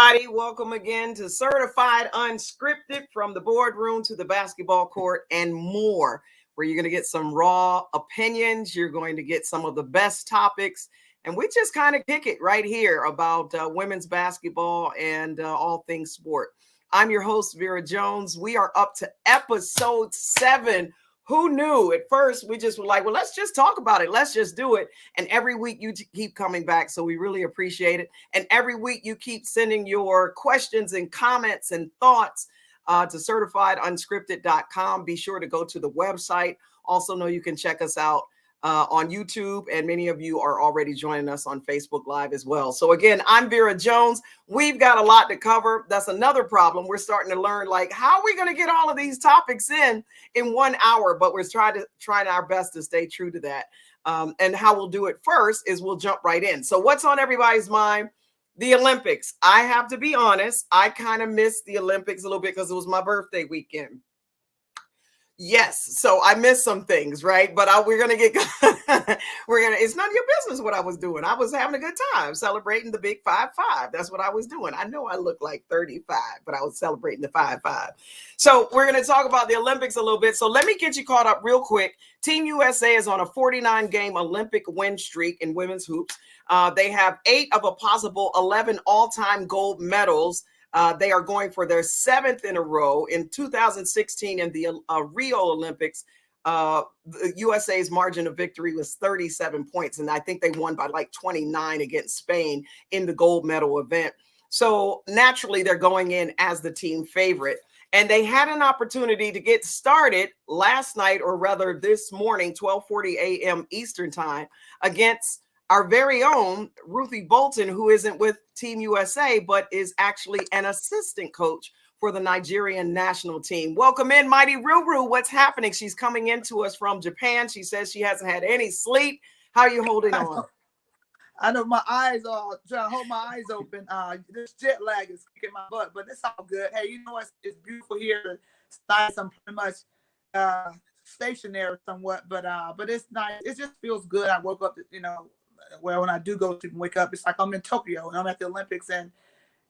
everybody. Welcome again to Certified Unscripted, from the boardroom to the basketball court and more, where you're going to get some raw opinions. You're going to get some of the best topics. And we just kind of kick it right here about women's basketball and all things sport. I'm your host, Vera Jones. We are up to episode 7. Who knew? At first, we just were like, well, let's just talk about it. Let's just do it. And every week you keep coming back. So we really appreciate it. And every week you keep sending your questions and comments and thoughts to certifiedunscripted.com. Be sure to go to the website. Also know you can check us out on YouTube, and many of you are already joining us on Facebook Live as well. So again, I'm Vera Jones. We've got a lot to cover. That's another problem. We're starting to learn, like, how are we going to get all of these topics in 1 hour? But we're trying our best to stay true to that. And how we'll do it first is we'll jump right in. So what's on everybody's mind? The Olympics. I have to be honest, I kind of missed the Olympics a little bit because it was my birthday weekend. Yes, so I missed some things, right? But it's none of your business what I was doing. I was having a good time celebrating the big 5-5. That's what I was doing. I know I look like 35, but I was celebrating the 5-5. So we're going to talk about the Olympics a little bit. So let me get you caught up real quick. Team USA is on a 49-game Olympic win streak in women's hoops. They have 8 of a possible 11 all-time gold medals. They are going for their 7th in a row. In 2016 in the Rio Olympics, the USA's margin of victory was 37 points. And I think they won by like 29 against Spain in the gold medal event. So naturally, they're going in as the team favorite. And they had an opportunity to get started last night, or rather this morning, 12:40 a.m. Eastern time, against our very own Ruthie Bolton, who isn't with Team USA, but is actually an assistant coach for the Nigerian national team. Welcome in, Mighty Ruru. What's happening? She's coming into us from Japan. She says she hasn't had any sleep. How are you holding on? I know my eyes are trying to hold my eyes open. This jet lag is kicking my butt, but it's all good. Hey, you know what? It's beautiful here. It's nice. I'm pretty much stationary somewhat, but it's nice. It just feels good. I woke up, well, when I do go to wake up, it's like I'm in Tokyo and I'm at the Olympics. And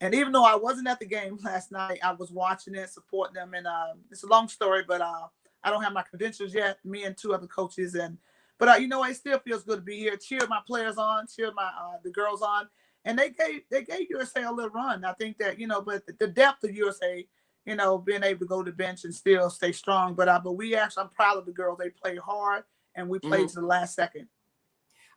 even though I wasn't at the game last night, I was watching it, supporting them. And it's a long story, but I don't have my credentials yet. Me and 2 other coaches. But you know, it still feels good to be here. Cheer my players on, cheer my the girls on. And they gave USA a little run. I think that, but the depth of USA, being able to go to the bench and still stay strong. But I'm proud of the girls. They played hard and we played to the last second.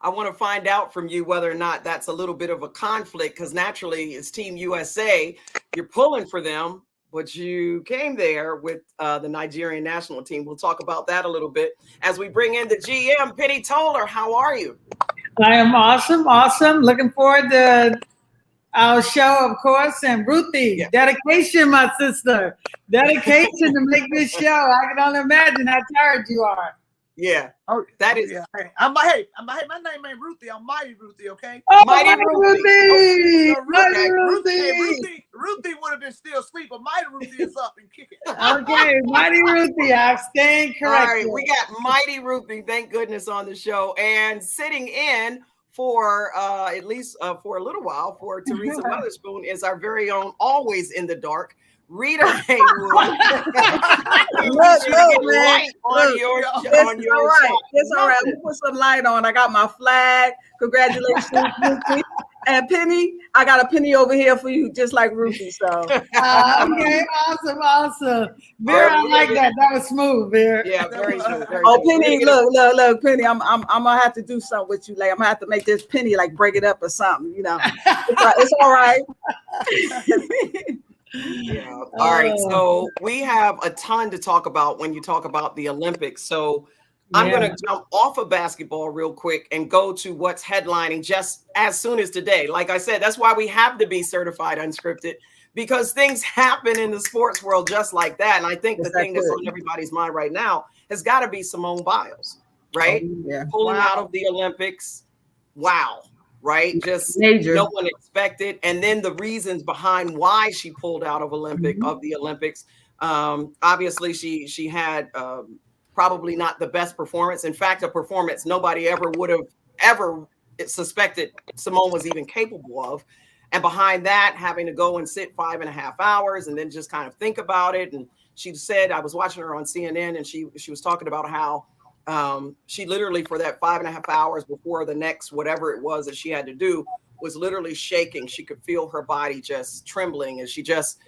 I want to find out from you whether or not that's a little bit of a conflict, because naturally it's Team USA. You're pulling for them, but you came there with the Nigerian national team. We'll talk about that a little bit as we bring in the GM, Penny Toler. How are you? I am awesome. Looking forward to our show, of course. And Ruthie, dedication, my sister. Dedication to make this show. I can only imagine how tired you are. Yeah. Oh, that is. Yeah. Hey, my name ain't Ruthie. I'm Mighty Ruthie. Okay. Oh, Mighty Ruthie. Ruthie would have been still asleep, but Mighty Ruthie is up and kicking. Okay, Mighty Ruthie. I'm staying correct. All right, we got Mighty Ruthie, thank goodness, on the show, and sitting in for at least for a little while for Teresa Weatherspoon is our very own, always in the dark, Rita Haywood. Look, man. It's all right. We put some light on. I got my flag. Congratulations, Ruthie. And Penny, I got a penny over here for you, just like Ruthie. So okay, awesome. Vera, I like that. That was smooth, Vera. Yeah, very smooth. Penny, look, Penny. I'm gonna have to do something with you later. I'm gonna have to make this penny like break it up or something. It's all right. Yeah. All right. So we have a ton to talk about when you talk about the Olympics. So I'm going to jump off of basketball real quick and go to what's headlining just as soon as today. Like I said, that's why we have to be certified unscripted, because things happen in the sports world just like that. And I think the thing that's on everybody's mind right now has got to be Simone Biles, right? Pulling out of the Olympics. Wow. Right? Just major. No one expected. And then the reasons behind why she pulled out of the Olympics. Obviously, she had probably not the best performance. In fact, a performance nobody ever would have ever suspected Simone was even capable of. And behind that, having to go and sit 5.5 hours and then just kind of think about it. And she said, I was watching her on CNN, and she was talking about how she literally, for that 5.5 hours before the next whatever it was that she had to do, was literally shaking. She could feel her body just trembling, and she just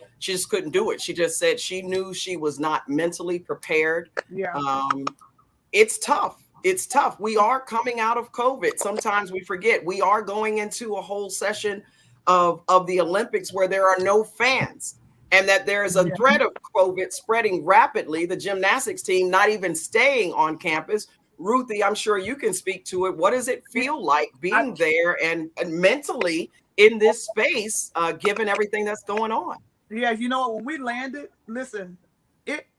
couldn't do it. She just said she knew she was not mentally prepared. Yeah. It's tough. It's tough. We are coming out of COVID. Sometimes we forget we are going into a whole session of the Olympics where there are no fans, and that there is a threat of COVID spreading rapidly. The gymnastics team not even staying on campus. Ruthie, I'm sure you can speak to it. What does it feel like being there and mentally in this space, given everything that's going on? Yeah, you know what? When we landed, listen,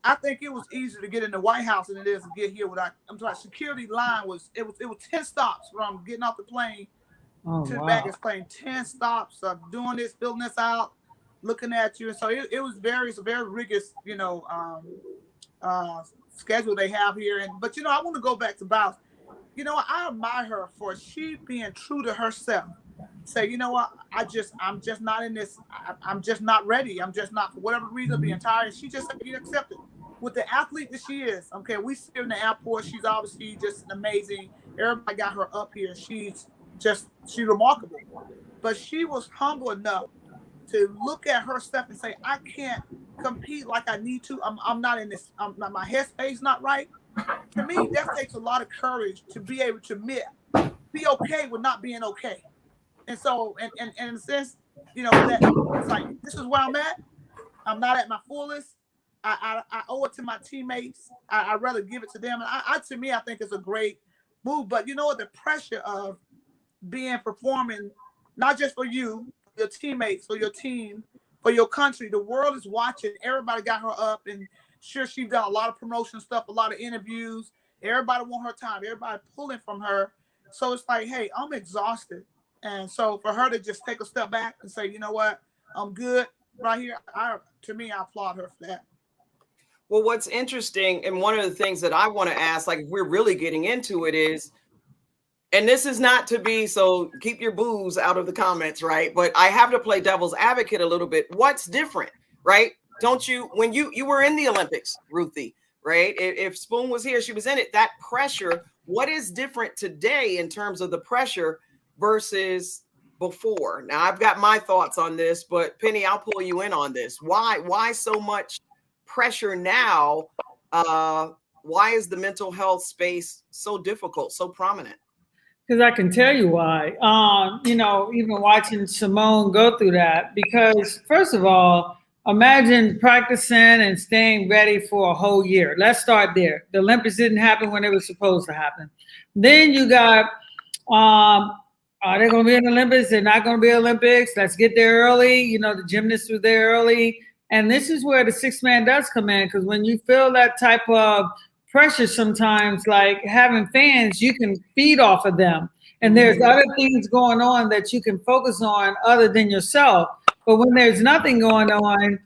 I think it was easier to get in the White House than it is to get here without. I'm sorry, security line was 10 stops from getting off the plane to the baggage claim. 10 stops of doing this, filling this out, looking at you. And so it was it's a very rigorous, schedule they have here. But I want to go back to Biles. I admire her for she being true to herself. Say, you know what, I'm just not in this. I'm just not ready. I'm just not, for whatever reason, being tired. She just accepted with the athlete that she is. Okay, we see her in the airport. She's obviously just amazing. Everybody got her up here. She's remarkable. But she was humble enough to look at herself and say, I can't compete like I need to. I'm not in this. My headspace not right. To me, that takes a lot of courage to be able to be okay with not being okay. And so, and in a sense, that it's like, this is where I'm at. I'm not at my fullest. I owe it to my teammates. I'd rather give it to them. And to me, I think it's a great move. But the pressure of performing, not just for you, your teammates, for your team, for your country. The world is watching. Everybody got her up, and sure, she's done a lot of promotion stuff, a lot of interviews. Everybody want her time. Everybody pulling from her. So it's like, hey, I'm exhausted. And so for her to just take a step back and say, you know what, I'm good right here. To me, I applaud her for that. Well, what's interesting, and one of the things that I want to ask, like if we're really getting into it, is, and this is not to be, so keep your boos out of the comments, right? But I have to play devil's advocate a little bit. What's different, right? Don't you, when you were in the Olympics, Ruthie, right? If Spoon was here, she was in it. That pressure, what is different today in terms of the pressure versus before? Now, I've got my thoughts on this, but Penny, I'll pull you in on this. Why so much pressure now? Why is the mental health space so difficult, so prominent? Because I can tell you why. Even watching Simone go through that, because first of all, imagine practicing and staying ready for a whole year. Let's start there. The Olympics didn't happen when it was supposed to happen. Then you got, are they going to be in the Olympics? They're not going to be Olympics. Let's get there early. The gymnasts were there early. And this is where the sixth man does come in, because when you feel that type of pressure sometimes, like having fans, you can feed off of them. And there's other things going on that you can focus on other than yourself. But when there's nothing going on,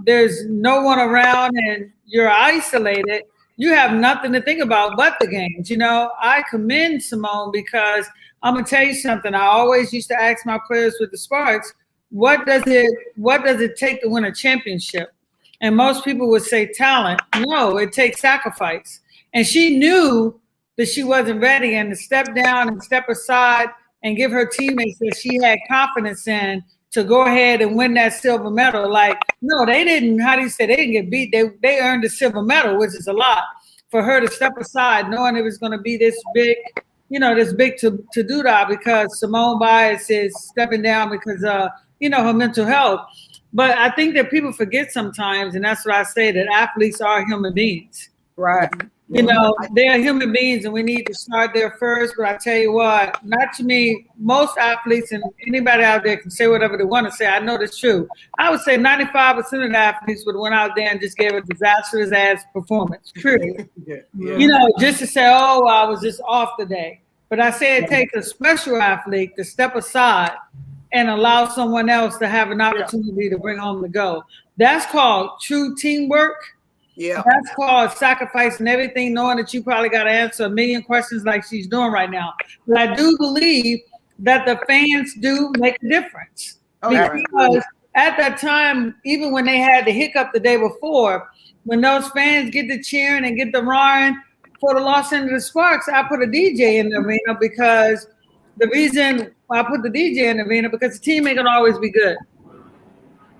there's no one around and you're isolated, you have nothing to think about but the games. I commend Simone, because I'm going to tell you something. I always used to ask my players with the Sparks, what does it take to win a championship? And most people would say talent. No, it takes sacrifice. And she knew that she wasn't ready, and to step down and step aside and give her teammates that she had confidence in to go ahead and win that silver medal. Like, no, they didn't, they didn't get beat. They earned the silver medal, which is a lot. For her to step aside, knowing it was going to be this big, this big to do that, because Simone Biles is stepping down because her mental health. But I think that people forget sometimes, and that's what I say, that athletes are human beings. Right. They're human beings, and we need to start there first. But I tell you what, not to me, most athletes, and anybody out there can say whatever they want to say. I know that's true. I would say 95% of the athletes would have went out there and just gave a disastrous ass performance, period. Just to say, oh, I was just off today. But I say it takes a special athlete to step aside and allow someone else to have an opportunity to bring home the gold. That's called true teamwork. Yeah. That's called sacrificing everything, knowing that you probably got to answer a million questions like she's doing right now. But I do believe that the fans do make a difference. Okay. Because at that time, even when they had the hiccup the day before, when those fans get to cheering and get the roaring for the Los Angeles Sparks, I put a DJ in the arena because the reason I put the DJ in the arena because the team ain't gonna always be good.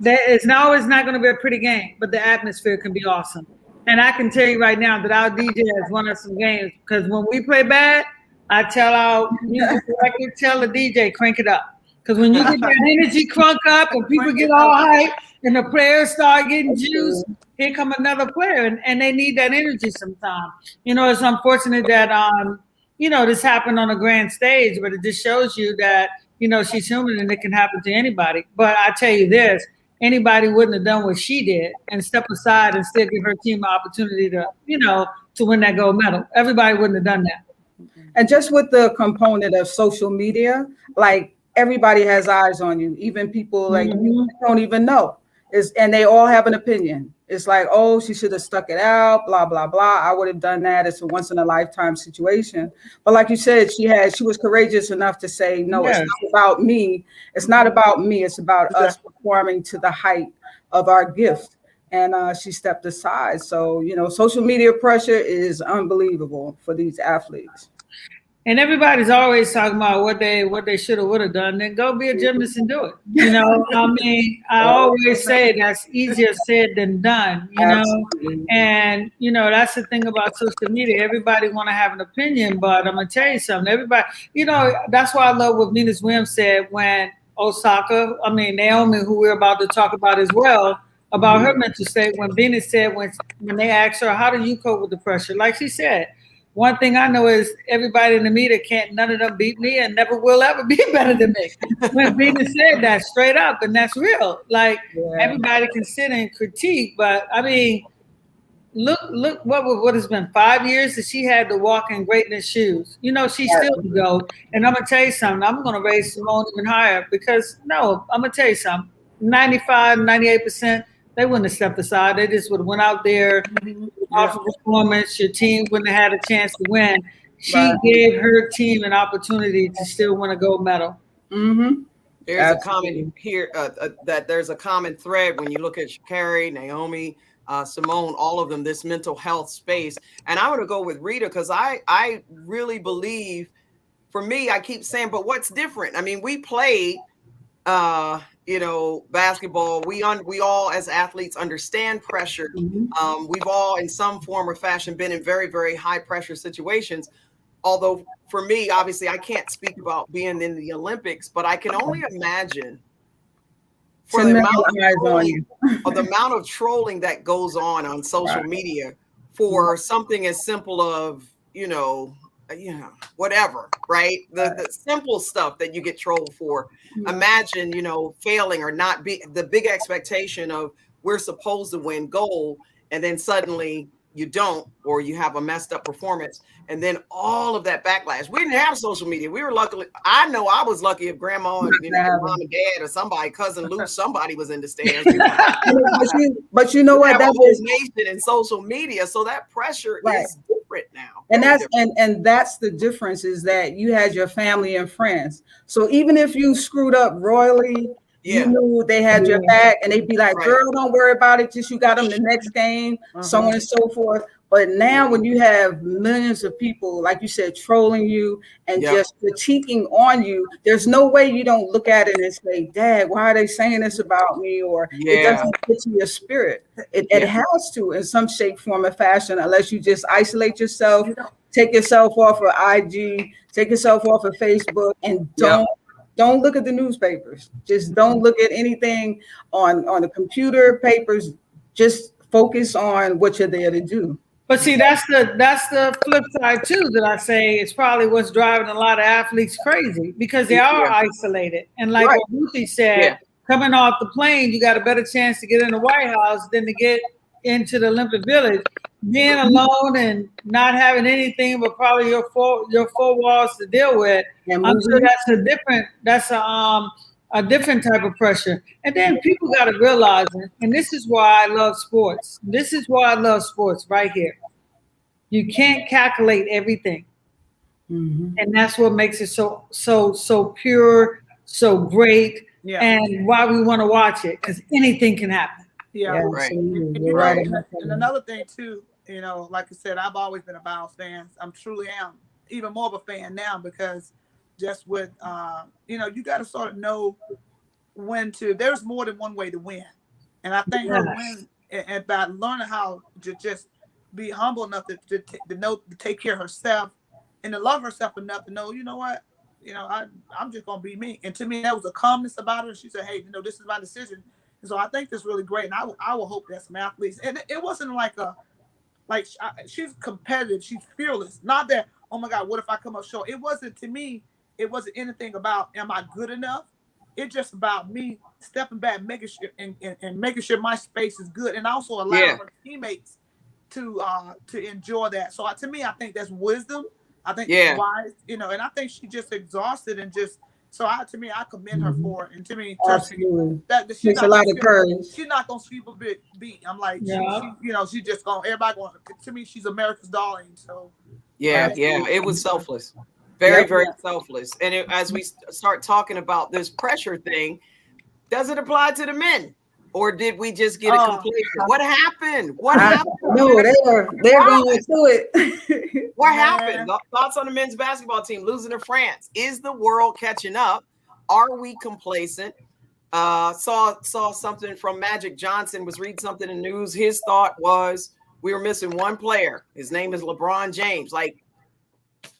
It's always not gonna be a pretty game, but the atmosphere can be awesome. And I can tell you right now that our DJ has won us some games because when we play bad, I tell our music director, tell the DJ, crank it up. Because when you get that energy crunk up and people get all hyped and the players start getting juice, here come another player and they need that energy sometimes. You know, it's unfortunate that, you know, this happened on a grand stage, but it just shows you that, you know, she's human and it can happen to anybody. But I tell you this, anybody wouldn't have done what she did and step aside and still give her team an opportunity to, you know, to win that gold medal. Everybody wouldn't have done that. And just with the component of social media, like everybody has eyes on you, even people like you don't even know. And they all have an opinion. It's like, oh, she should have stuck it out, blah, blah, blah. I would have done that. It's a once in a lifetime situation. But like you said, she was courageous enough to say, no, It's not about me. It's not about me. It's about us performing to the height of our gift. And she stepped aside. So, you know, social media pressure is unbelievable for these athletes. And everybody's always talking about what they should have would have done. Then go be a gymnast and do it. You know, I mean, I always say that's easier said than done. You know, and you know that's the thing about social media. Everybody want to have an opinion, but I'm gonna tell you something. Everybody, you know, that's why I love what Venus Williams said when Naomi, who we're about to talk about as well, about her mental state. When Venus said when they asked her, "How do you cope with the pressure?" Like she said. One thing I know is everybody in the media none of them beat me and never will ever be better than me. When Venus said that straight up, and that's real. Like everybody can sit and critique, but I mean, look what has been 5 years that she had to walk in greatness shoes. You know, she still can go. And I'm gonna tell you something, I'm gonna raise Simone even higher because I'm gonna tell you something, 95, 98%, they wouldn't have stepped aside. They just would have went out there, awful performance. Your team wouldn't have had a chance to win. She gave her team an opportunity to still win a gold medal. There's a comment here that there's a common thread when you look at Sha'Carri, Naomi, Simone, all of them, this mental health space. And I want to go with Rita because I really believe, for me, I keep saying, but what's different? I mean, we played you know, basketball, we all as athletes understand pressure. We've all in some form or fashion been in very, very high pressure situations. Although for me, obviously, I can't speak about being in the Olympics, but I can only imagine for the amount of trolling that goes on social media for something as simple of, you know, whatever, right? The simple stuff that you get trolled for. Imagine, you know, failing or not be the big expectation of we're supposed to win gold, and then suddenly you don't, or you have a messed up performance, and then all of that backlash. We didn't have social media. We were lucky. I know I was lucky if grandma and mom and dad or somebody, cousin Luke, somebody was in the stands. But you know what? That whole nation in social media, so that pressure is different now. And that's the difference, is that you had your family and friends. So even if you screwed up royally, you knew they had your back, and they'd be like, girl, don't worry about it, just you got them the next game, so on and so forth. But now when you have millions of people, like you said, trolling you and just critiquing on you, there's no way you don't look at it and say, Dad, why are they saying this about me? Or it doesn't fit to your spirit. It has to in some shape, form, or fashion, unless you just isolate yourself, take yourself off of IG, take yourself off of Facebook, and don't look at the newspapers. Just don't look at anything on the computer, papers. Just focus on what you're there to do. But see, that's the flip side too, that I say it's probably what's driving a lot of athletes crazy, because they are isolated. And like what Ruthie said, coming off the plane, you got a better chance to get in the White House than to get into the Olympic Village. Being alone and not having anything but probably your four walls to deal with, I'm sure that's a different type of pressure. And then people got to realize, and this is why I love sports. This is why I love sports right here. You can't calculate everything. And that's what makes it so pure, so great, and why we want to watch it, because anything can happen. Yeah, right. And another thing too, like I said, I've always been a Biles fan. I'm truly am even more of a fan now, because just with you got to sort of know when to. There's more than one way to win, and I think her win and by learning how to just be humble enough to know to take care of herself and to love herself enough to know, you know what, I'm just gonna be me. And to me, that was a calmness about her. And she said, hey, this is my decision. And so I think that's really great. And I will hope that some athletes, and it wasn't she's competitive, she's fearless. Not that, oh my God, what if I come up short? It wasn't, to me, it wasn't anything about, am I good enough? It's just about me stepping back, making sure and making sure my space is good, and also allowing her teammates to enjoy that. So to me, I think that's wisdom. I think it's wise, and I think she just exhausted and just. So to me, I commend her for it. And to me, that she's a lot of courage. She's not gonna sweep a bit beat. I'm like, she just gonna, everybody going. To me, she's America's darling. So it was selfless, very selfless. And as we start talking about this pressure thing, does it apply to the men? Or did we just get a complete? What happened? What happened? No, they're going through it. What happened? Thoughts on the men's basketball team losing to France? Is the world catching up? Are we complacent? Saw something from Magic Johnson. Was reading something in the news. His thought was we were missing one player. His name is LeBron James. Like,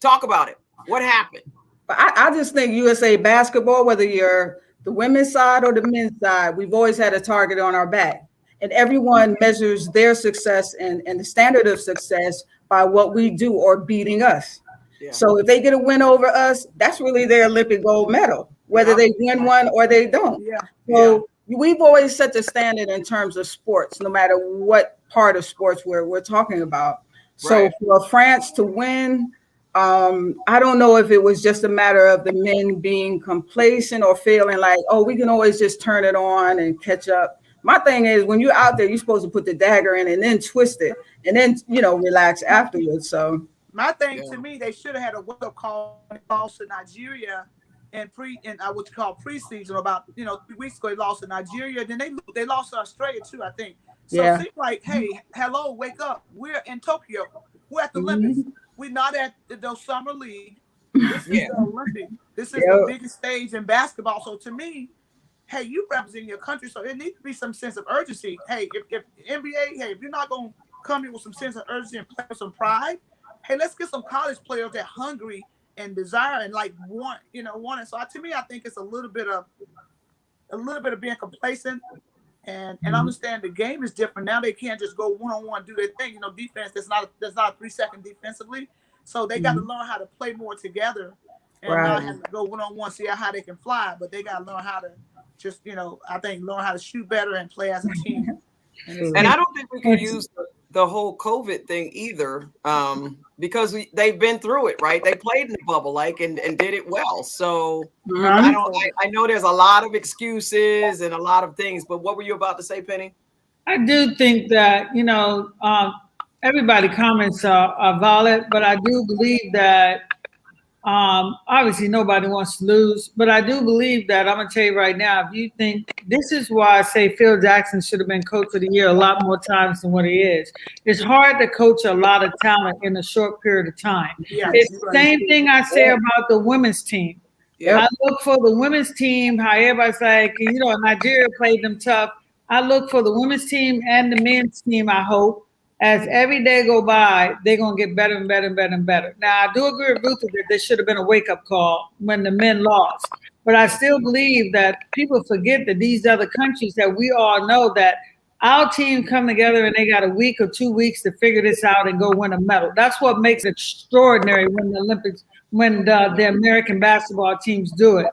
talk about it. What happened? I just think USA basketball, whether you're the women's side or the men's side, we've always had a target on our back. And everyone measures their success and the standard of success by what we do or beating us. Yeah. So if they get a win over us, that's really their Olympic gold medal, whether they win one or they don't. Yeah. So we've always set the standard in terms of sports, no matter what part of sports we're talking about. So for France to win, I don't know if it was just a matter of the men being complacent or feeling like, oh, we can always just turn it on and catch up. My thing is, when you're out there, you're supposed to put the dagger in and then twist it and then, relax afterwards. So my thing to me, they should have had a wake-up call when they lost to Nigeria and what you call preseason about, 3 weeks ago. They lost to Nigeria. Then they lost to Australia too, I think. So it seems like, hey, hello, wake up. We're in Tokyo. We're at the Olympics. We're not at the Summer League. This is the Olympic. This is the biggest stage in basketball. So to me, hey, you represent your country, so there needs to be some sense of urgency. Hey, if NBA, if you're not going to come in with some sense of urgency and play with some pride, hey, let's get some college players that are hungry and desire and want it. So to me, I think it's a little bit of being complacent. And understand the game is different now. They can't just go one-on-one, do their thing. Defense, there's not a 3-second defensively. So they got to learn how to play more together and not have to go one-on-one, see how they can fly. But they got to learn how to just, I think, learn how to shoot better and play as a team. And I don't think we can use the whole COVID thing either, because they've been through it, right? They played in the bubble, and did it well. So I know there's a lot of excuses and a lot of things, but what were you about to say, Penny? I do think that, everybody comments are valid, but I do believe that obviously nobody wants to lose, but I do believe that I'm going to tell you right now, if you think this is why I say Phil Jackson should have been coach of the year a lot more times than what he is. It's hard to coach a lot of talent in a short period of time. Yeah, it's the same thing I say about the women's team. Yep. I look for the women's team, how everybody's like, Nigeria played them tough. I look for the women's team and the men's team, I hope. As every day go by, they're going to get better and better and better and better. Now, I do agree with Ruthie that there should have been a wake-up call when the men lost. But I still believe that people forget that these other countries that we all know that our team come together and they got a week or 2 weeks to figure this out and go win a medal. That's what makes it extraordinary when the Olympics, when the American basketball teams do it.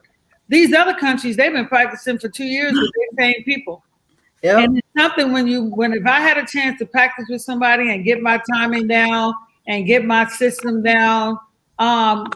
These other countries, they've been practicing for 2 years with the same people. Yep. And it's something if I had a chance to practice with somebody and get my timing down and get my system down,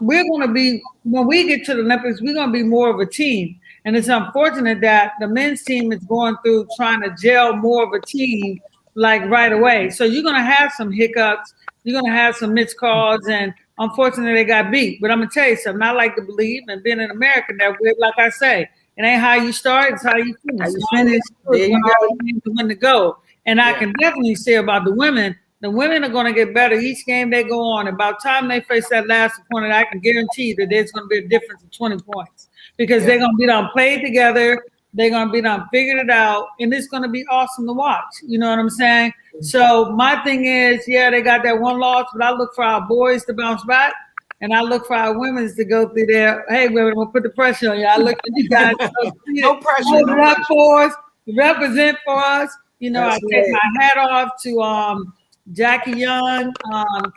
we're going to be, when we get to the Olympics, we're going to be more of a team. And it's unfortunate that the men's team is going through trying to gel more of a team right away. So you're going to have some hiccups. You're going to have some missed calls. And unfortunately, they got beat. But I'm gonna tell you something. I like to believe, and being an American, that we're, like I say, it ain't how you start, it's how you finish. How you finish. There you go. When to go. And I can definitely say about the women are going to get better each game they go on. About the time they face that last opponent, I can guarantee that there's going to be a difference of 20 points because they're going to be done played together. They're going to be done figured it out, and it's going to be awesome to watch. You know what I'm saying? So my thing is, they got that one loss, but I look for our boys to bounce back. And I look for our women's to go through there. Hey, we're going to put the pressure on you. I look for you guys. No pressure. For us, represent for us. You know, I take my hat off to Jackie Young,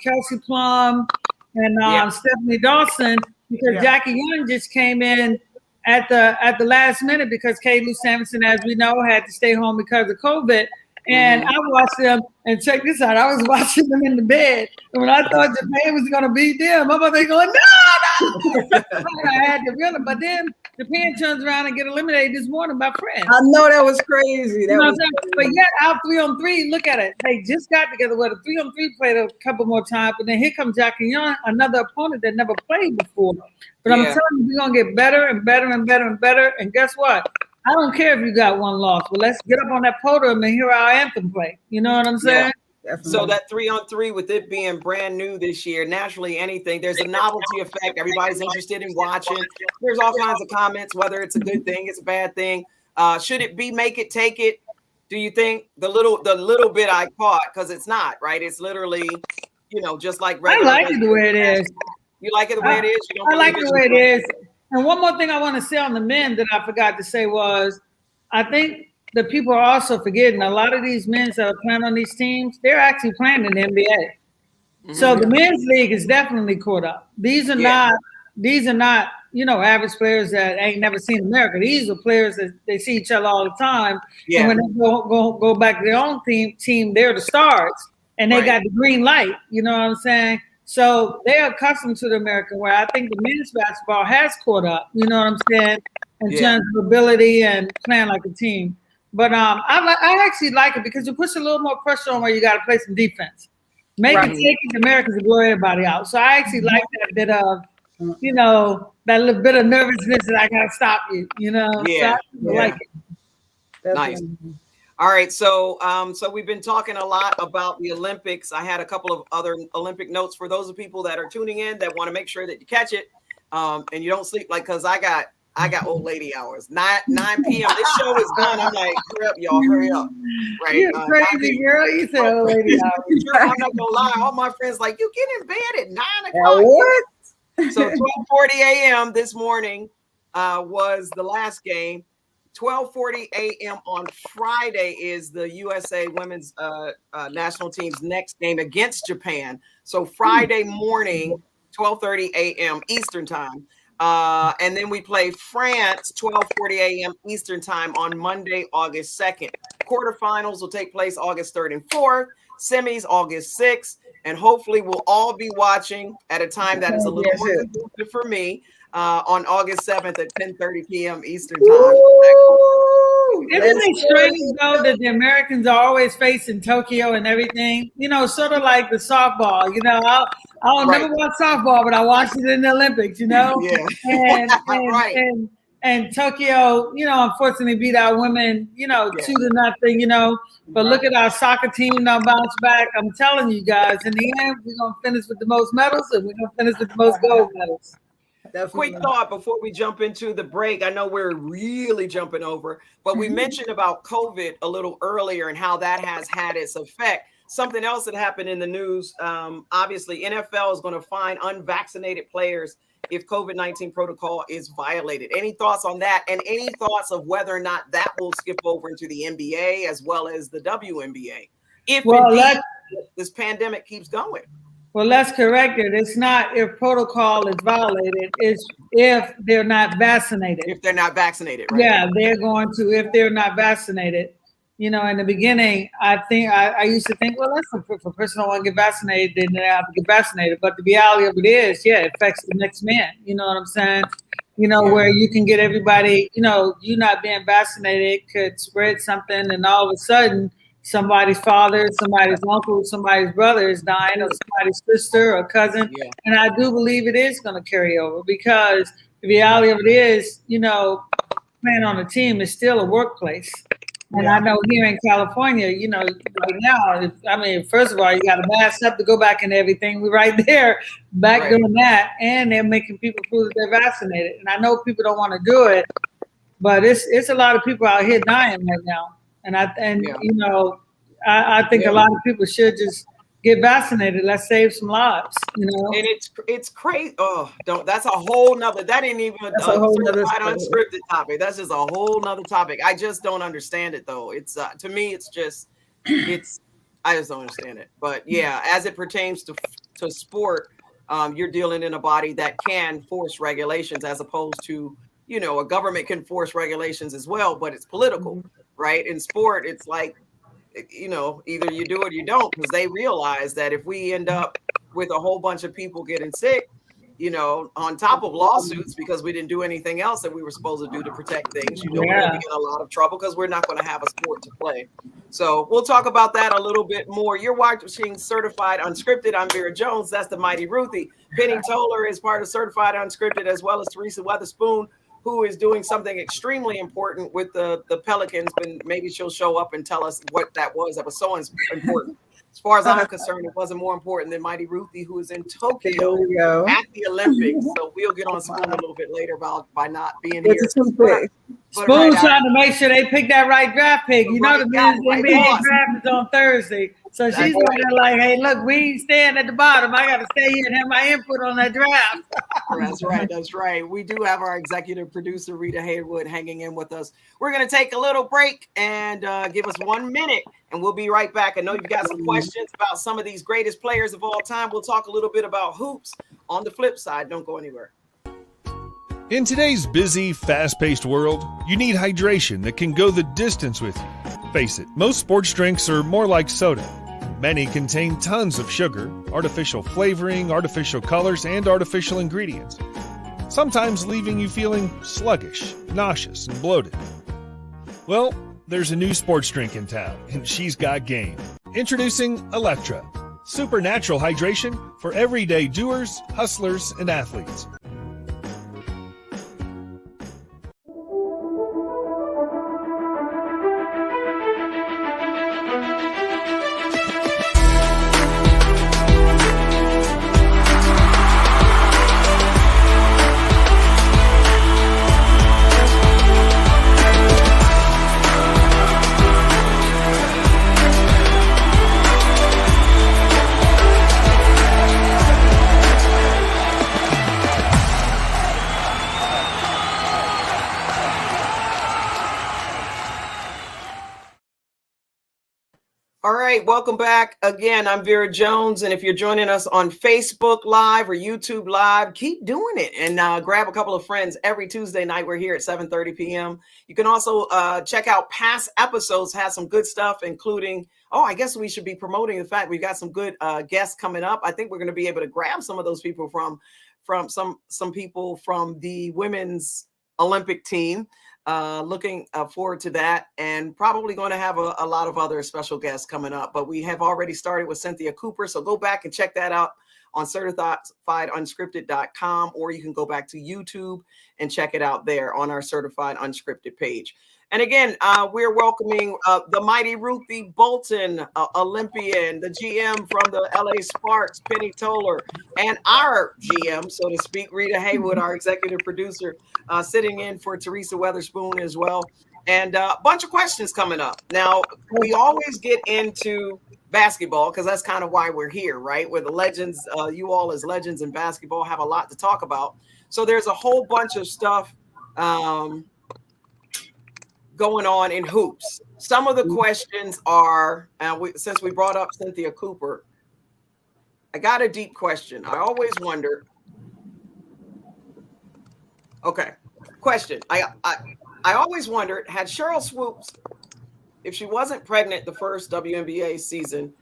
Kelsey Plum, and Stephanie Dawson, because Jackie Young just came in at the last minute because Kaylu Sampson, as we know, had to stay home because of COVID. And I watched them, and check this out. I was watching them in the bed, and when I thought Japan was going to beat them, my mother going, no. I had to really, but then Japan turns around and get eliminated this morning by France. I know that was crazy. But yet, our 3-on-3, look at it. They just got together with a 3-on-3 played a couple more times, but then here comes Jackie Young, another opponent that never played before. But I'm telling you, we're going to get better and better and better and better. And guess what? I don't care if you got one loss, but let's get up on that podium and hear our anthem play. You know what I'm saying? So that 3-on-3, with it being brand new this year, naturally anything, there's a novelty effect. Everybody's interested in watching. There's all kinds of comments, whether it's a good thing, it's a bad thing. Should it be make it, take it? Do you think the little bit I caught, because it's not, right? It's literally, just like regular. I like it the way it is. You like it the way it is? I like it the way it is. And one more thing I want to say on the men that I forgot to say was, I think the people are also forgetting a lot of these men that are playing on these teams, they're actually playing in the NBA. Mm-hmm. So the men's league is definitely caught up. These are not, average players that ain't never seen America. These are players that they see each other all the time. Yeah. And when they go back to their own team, they're the stars and they got the green light. You know what I'm saying? So they're accustomed to the American way. I think the men's basketball has caught up, you know what I'm saying, in terms of ability and playing like a team. But I actually like it because it puts a little more pressure on where you got to play some defense. Make it take it to Americans to blow everybody out. So I actually like that bit of, that little bit of nervousness that I got to stop you, Yeah. So I like it. Nice. All right, so we've been talking a lot about the Olympics. I had a couple of other Olympic notes for those of people that are tuning in that want to make sure that you catch it, and you don't sleep, because I got old lady hours. 9 p.m. This show is done. I'm like, hurry up, y'all, hurry up. Right? You're crazy, girl. You said old lady hours. I'm not gonna lie. All my friends like, you get in bed at 9 o'clock. What? So 12:40 a.m. this morning was the last game. 12:40 a.m. on Friday is the USA women's national team's next game against Japan. So Friday morning, 12:30 a.m. Eastern time. And then we play France 12:40 a.m. Eastern time on Monday, August 2nd. Quarterfinals will take place August 3rd and 4th. Semis August 6th. And hopefully we'll all be watching at a time that is a little more conducive for me. On August 7th at 10:30 p.m. Eastern time. Isn't it strange, though, that the Americans are always facing Tokyo and everything? Sort of like the softball. I don't never watch softball, but I watched it in the Olympics, Yeah. And Tokyo, unfortunately beat our women, 2-0, But look at our soccer team now bounce back. I'm telling you guys, in the end, we're going to finish with the most medals and we're going to finish with the most gold medals. Definitely. Quick thought before we jump into the break. I know we're really jumping over, but we mentioned about COVID a little earlier and how that has had its effect. Something else that happened in the news, obviously, NFL is going to fine unvaccinated players if COVID-19 protocol is violated. Any thoughts on that? And any thoughts of whether or not that will skip over into the NBA as well as the WNBA? If indeed this pandemic keeps going. Well, let's correct it. It's not if protocol is violated. It's if they're not vaccinated. If they're not vaccinated, right? Yeah, they're going to, if they're not vaccinated. In the beginning, I think I used to think, well, that's if a person don't want to get vaccinated, then they have to get vaccinated. But the reality of it is, it affects the next man. You know what I'm saying? Where you can get everybody, you not being vaccinated could spread something, and all of a sudden somebody's father, somebody's uncle, somebody's brother is dying, or somebody's sister or cousin. Yeah. And I do believe it is going to carry over, because the reality of it is, playing on a team is still a workplace. And I know here in California, right now, first of all, you got to mask up to go back and everything. We're right there back doing that. And they're making people prove that they're vaccinated. And I know people don't want to do it, but it's a lot of people out here dying right now. And I think a lot of people should just get vaccinated. Let's save some lives, And it's crazy. Oh, that's a whole nother. That ain't even a certified unscripted topic. That's just a whole nother topic. I just don't understand it though. It's to me, I just don't understand it. But yeah, as it pertains to sport, you're dealing in a body that can force regulations, as opposed to a government can force regulations as well, but it's political, right? In sport, it's like, either you do it or you don't, because they realize that if we end up with a whole bunch of people getting sick, on top of lawsuits because we didn't do anything else that we were supposed to do to protect things, we're going to be in a lot of trouble, because we're not going to have a sport to play. So we'll talk about that a little bit more. You're watching Certified Unscripted. I'm Vera Jones. That's the mighty Ruthie. Penny Toler is part of Certified Unscripted, as well as Teresa Weatherspoon, who is doing something extremely important with the Pelicans, and maybe she'll show up and tell us what that was. That was so important. As far as I'm concerned, it wasn't more important than mighty Ruthie, who is in Tokyo at the Olympics. So we'll get on Spoon a little bit later by not being here. Spoon's trying to make sure they pick that right draft pick. The men's NBA draft is on Thursday. So she's like, hey, look, we ain't staying at the bottom. I got to stay here and have my input on that draft. That's right. We do have our executive producer, Rita Haywood, hanging in with us. We're going to take a little break and give us 1 minute, and we'll be right back. I know you've got some questions about some of these greatest players of all time. We'll talk a little bit about hoops on the flip side. Don't go anywhere. In today's busy, fast-paced world, you need hydration that can go the distance with you. Face it, most sports drinks are more like soda. Many contain tons of sugar, artificial flavoring, artificial colors, and artificial ingredients, sometimes leaving you feeling sluggish, nauseous, and bloated. Well, there's a new sports drink in town, and she's got game. Introducing Elektra, supernatural hydration for everyday doers, hustlers, and athletes. All right, welcome back. Again, I'm Vera Jones, and if you're joining us on Facebook Live or YouTube Live, keep doing it, and grab a couple of friends. Every Tuesday night, we're here at 7:30 p.m. You can also check out past episodes, have some good stuff, including, I guess we should be promoting the fact we've got some good guests coming up. I think we're going to be able to grab some of those people from some people from the women's Olympic team. Looking forward to that, and probably going to have a lot of other special guests coming up. But we have already started with Cynthia Cooper, so go back and check that out on CertifiedUnscripted.com, or you can go back to YouTube and check it out there on our Certified Unscripted page. And again, we're welcoming the mighty Ruthie Bolton, Olympian, the GM from the LA Sparks, Penny Toler, and our GM, so to speak, Rita Haywood, our executive producer, sitting in for Teresa Weatherspoon as well. And a bunch of questions coming up. Now, we always get into basketball because that's kind of why we're here, right? We're the legends. You all as legends in basketball have a lot to talk about. So there's a whole bunch of stuff going on in hoops. Some of the questions are, since we brought up Cynthia Cooper, I got a deep question. I always wonder. Okay, question. I always wondered, had Cheryl Swoops, if she wasn't pregnant the first WNBA season,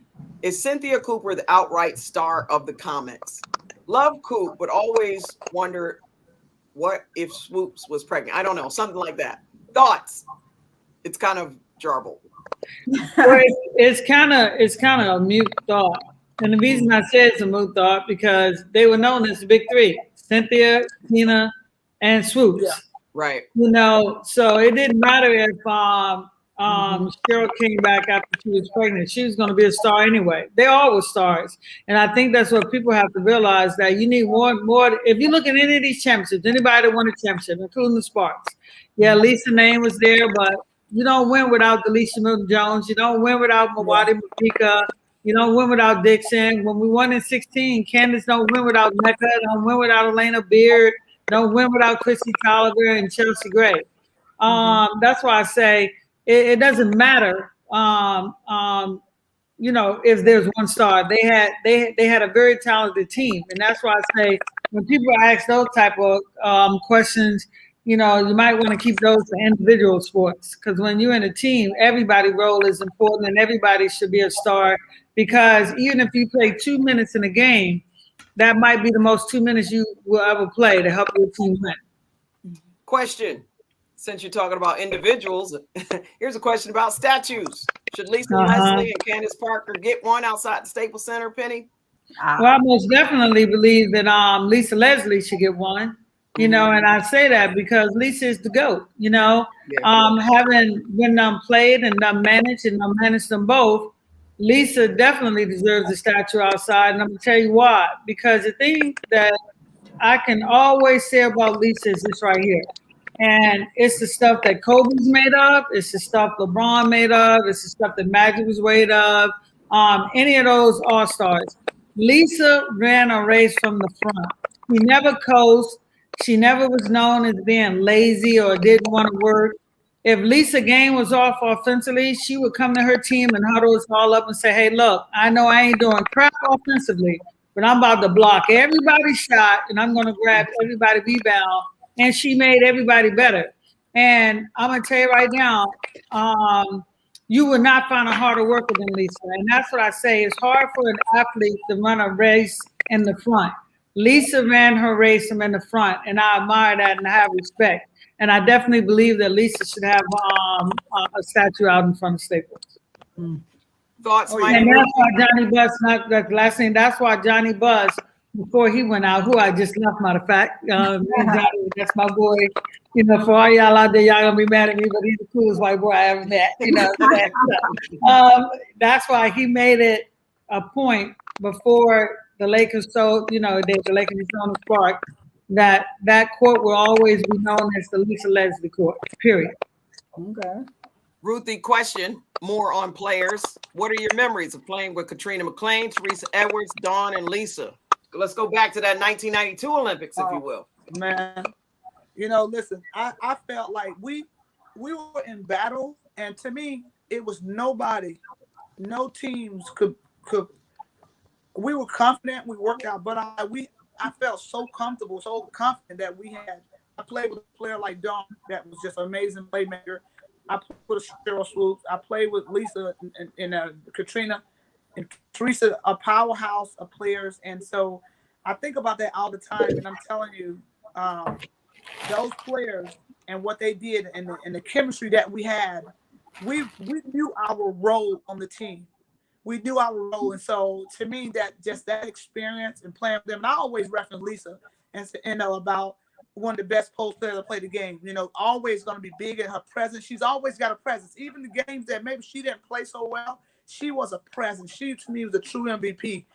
is Cynthia Cooper the outright star of the comments? Love Coop, but always wonder what if Swoops was pregnant. I don't know, something like that. Thoughts? It's kind of jarbled. Well, it's kind of a mute thought. And the reason I say it's a mute thought because they were known as the big three: Cynthia, Tina, and Swoops. Yeah. Right. You know, so it didn't matter if Cheryl came back after she was pregnant. She was going to be a star anyway. They all were stars. And I think that's what people have to realize, that you need more. If you look at any of these championships, anybody that won a championship, including the Sparks. Yeah, Lisa name was there, but you don't win without Delisha Milton-Jones. You don't win without Mwati Mapika. You don't win without Dixon. When we won in 16, Candace don't win without Mecca. Don't win without Elena Beard. Don't win without Chrissy Tolliver and Chelsea Gray. That's why I say it doesn't matter. You know, if there's one star, they had a very talented team, and that's why I say when people ask those type of questions, you know, you might want to keep those for individual sports, because when you're in a team, everybody's role is important and everybody should be a star, because even if you play 2 minutes in a game, that might be the most 2 minutes you will ever play to help your team win. Question. Since you're talking about individuals, here's a question about statues. Should Lisa Leslie and Candace Parker get one outside the Staples Center, Penny? Well, I most definitely believe that Lisa Leslie should get one. You know, and I say that because Lisa is the GOAT, you know. Having been played and managed and managed them both, Lisa definitely deserves a statue outside. And I'm going to tell you why. Because the thing that I can always say about Lisa is this right here. And it's the stuff that Kobe's made of. It's the stuff LeBron made of. It's the stuff that Magic was made of. Any of those all-stars. Lisa ran a race from the front. She never coached. She never was known as being lazy or didn't want to work. If Lisa's game was off offensively, she would come to her team and huddle us all up and say, hey, look, I know I ain't doing crap offensively, but I'm about to block everybody's shot and I'm going to grab everybody's rebound. And she made everybody better. And I'm going to tell you right now, you will not find a harder worker than Lisa. And that's what I say. It's hard for an athlete to run a race in the front. Lisa ran her race in the front, and I admire that and I have respect. And I definitely believe that Lisa should have a statue out in front of Staples. Thoughts, Mike? And that's why Johnny Buss, not the last thing, that's why Johnny Buss, before he went out, who I just left, matter of fact, Johnny, that's my boy. You know, for all y'all out there, y'all gonna be mad at me, but he's the coolest white boy I ever met. You know, that's why he made it a point before the Lakers sold, you know, the Lakers on the Spark, that court will always be known as the Lisa Leslie court, period. Okay. Ruthie, question more on players. What are your memories of playing with Katrina McClain, Teresa Edwards, Dawn, and Lisa? Let's go back to that 1992 Olympics, if you will. Man, you know, listen, I felt like we were in battle, and to me, it was nobody, no teams could. We were confident. We worked out, but I felt so comfortable, so confident that I played with a player like Dawn that was just an amazing playmaker. I played with Cheryl Swoops. I played with Lisa and Katrina and Teresa, a powerhouse of players. And so I think about that all the time. And I'm telling you, those players and what they did and the chemistry that we had, we knew our role on the team. We knew our role. And so to me, that experience and playing with them, and I always reference Lisa and you know, about one of the best post players to play the game. You know, always going to be big in her presence. She's always got a presence. Even the games that maybe she didn't play so well, she was a presence. She, to me, was a true MVP.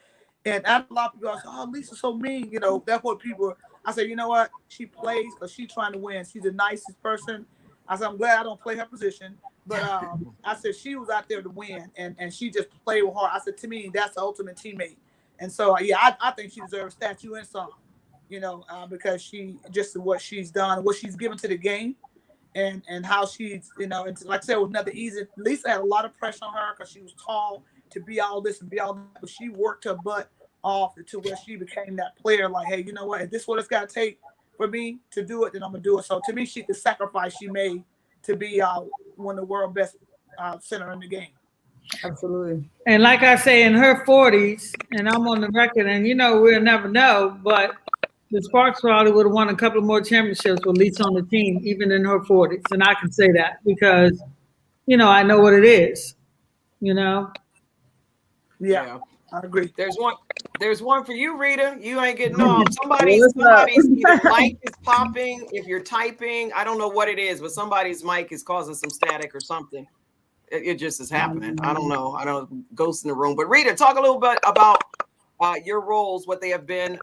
And a lot of people say, oh, Lisa's so mean. You know, that's what people, I said, you know what? She plays because she's trying to win. She's the nicest person. I said, I'm glad I don't play her position. But I said, she was out there to win, and she just played with heart. I said, to me, that's the ultimate teammate. And so, yeah, I think she deserves a statue and some, you know, because she just what she's done, what she's given to the game, and how she's, you know, and like I said, it was nothing easy. Lisa had a lot of pressure on her because she was tall to be all this and be all that, but she worked her butt off to where she became that player. Like, hey, you know what? If this is what it's got to take for me to do it, then I'm gonna do it. So to me, the sacrifice she made to be one of the world's best center in the game. Absolutely. And like I say, in her 40s, and I'm on the record, and you know, we'll never know, but the Sparks probably would have won a couple more championships with Lisa on the team, even in her 40s. And I can say that because, I know what it is, Yeah, I agree. There's one for you, Rita. You ain't getting off. Somebody's What's up? either mic is popping. If you're typing, I don't know what it is, but somebody's mic is causing some static or something. It just is happening. I don't know. I don't ghost in the room. But Rita, talk a little bit about your roles, what they have been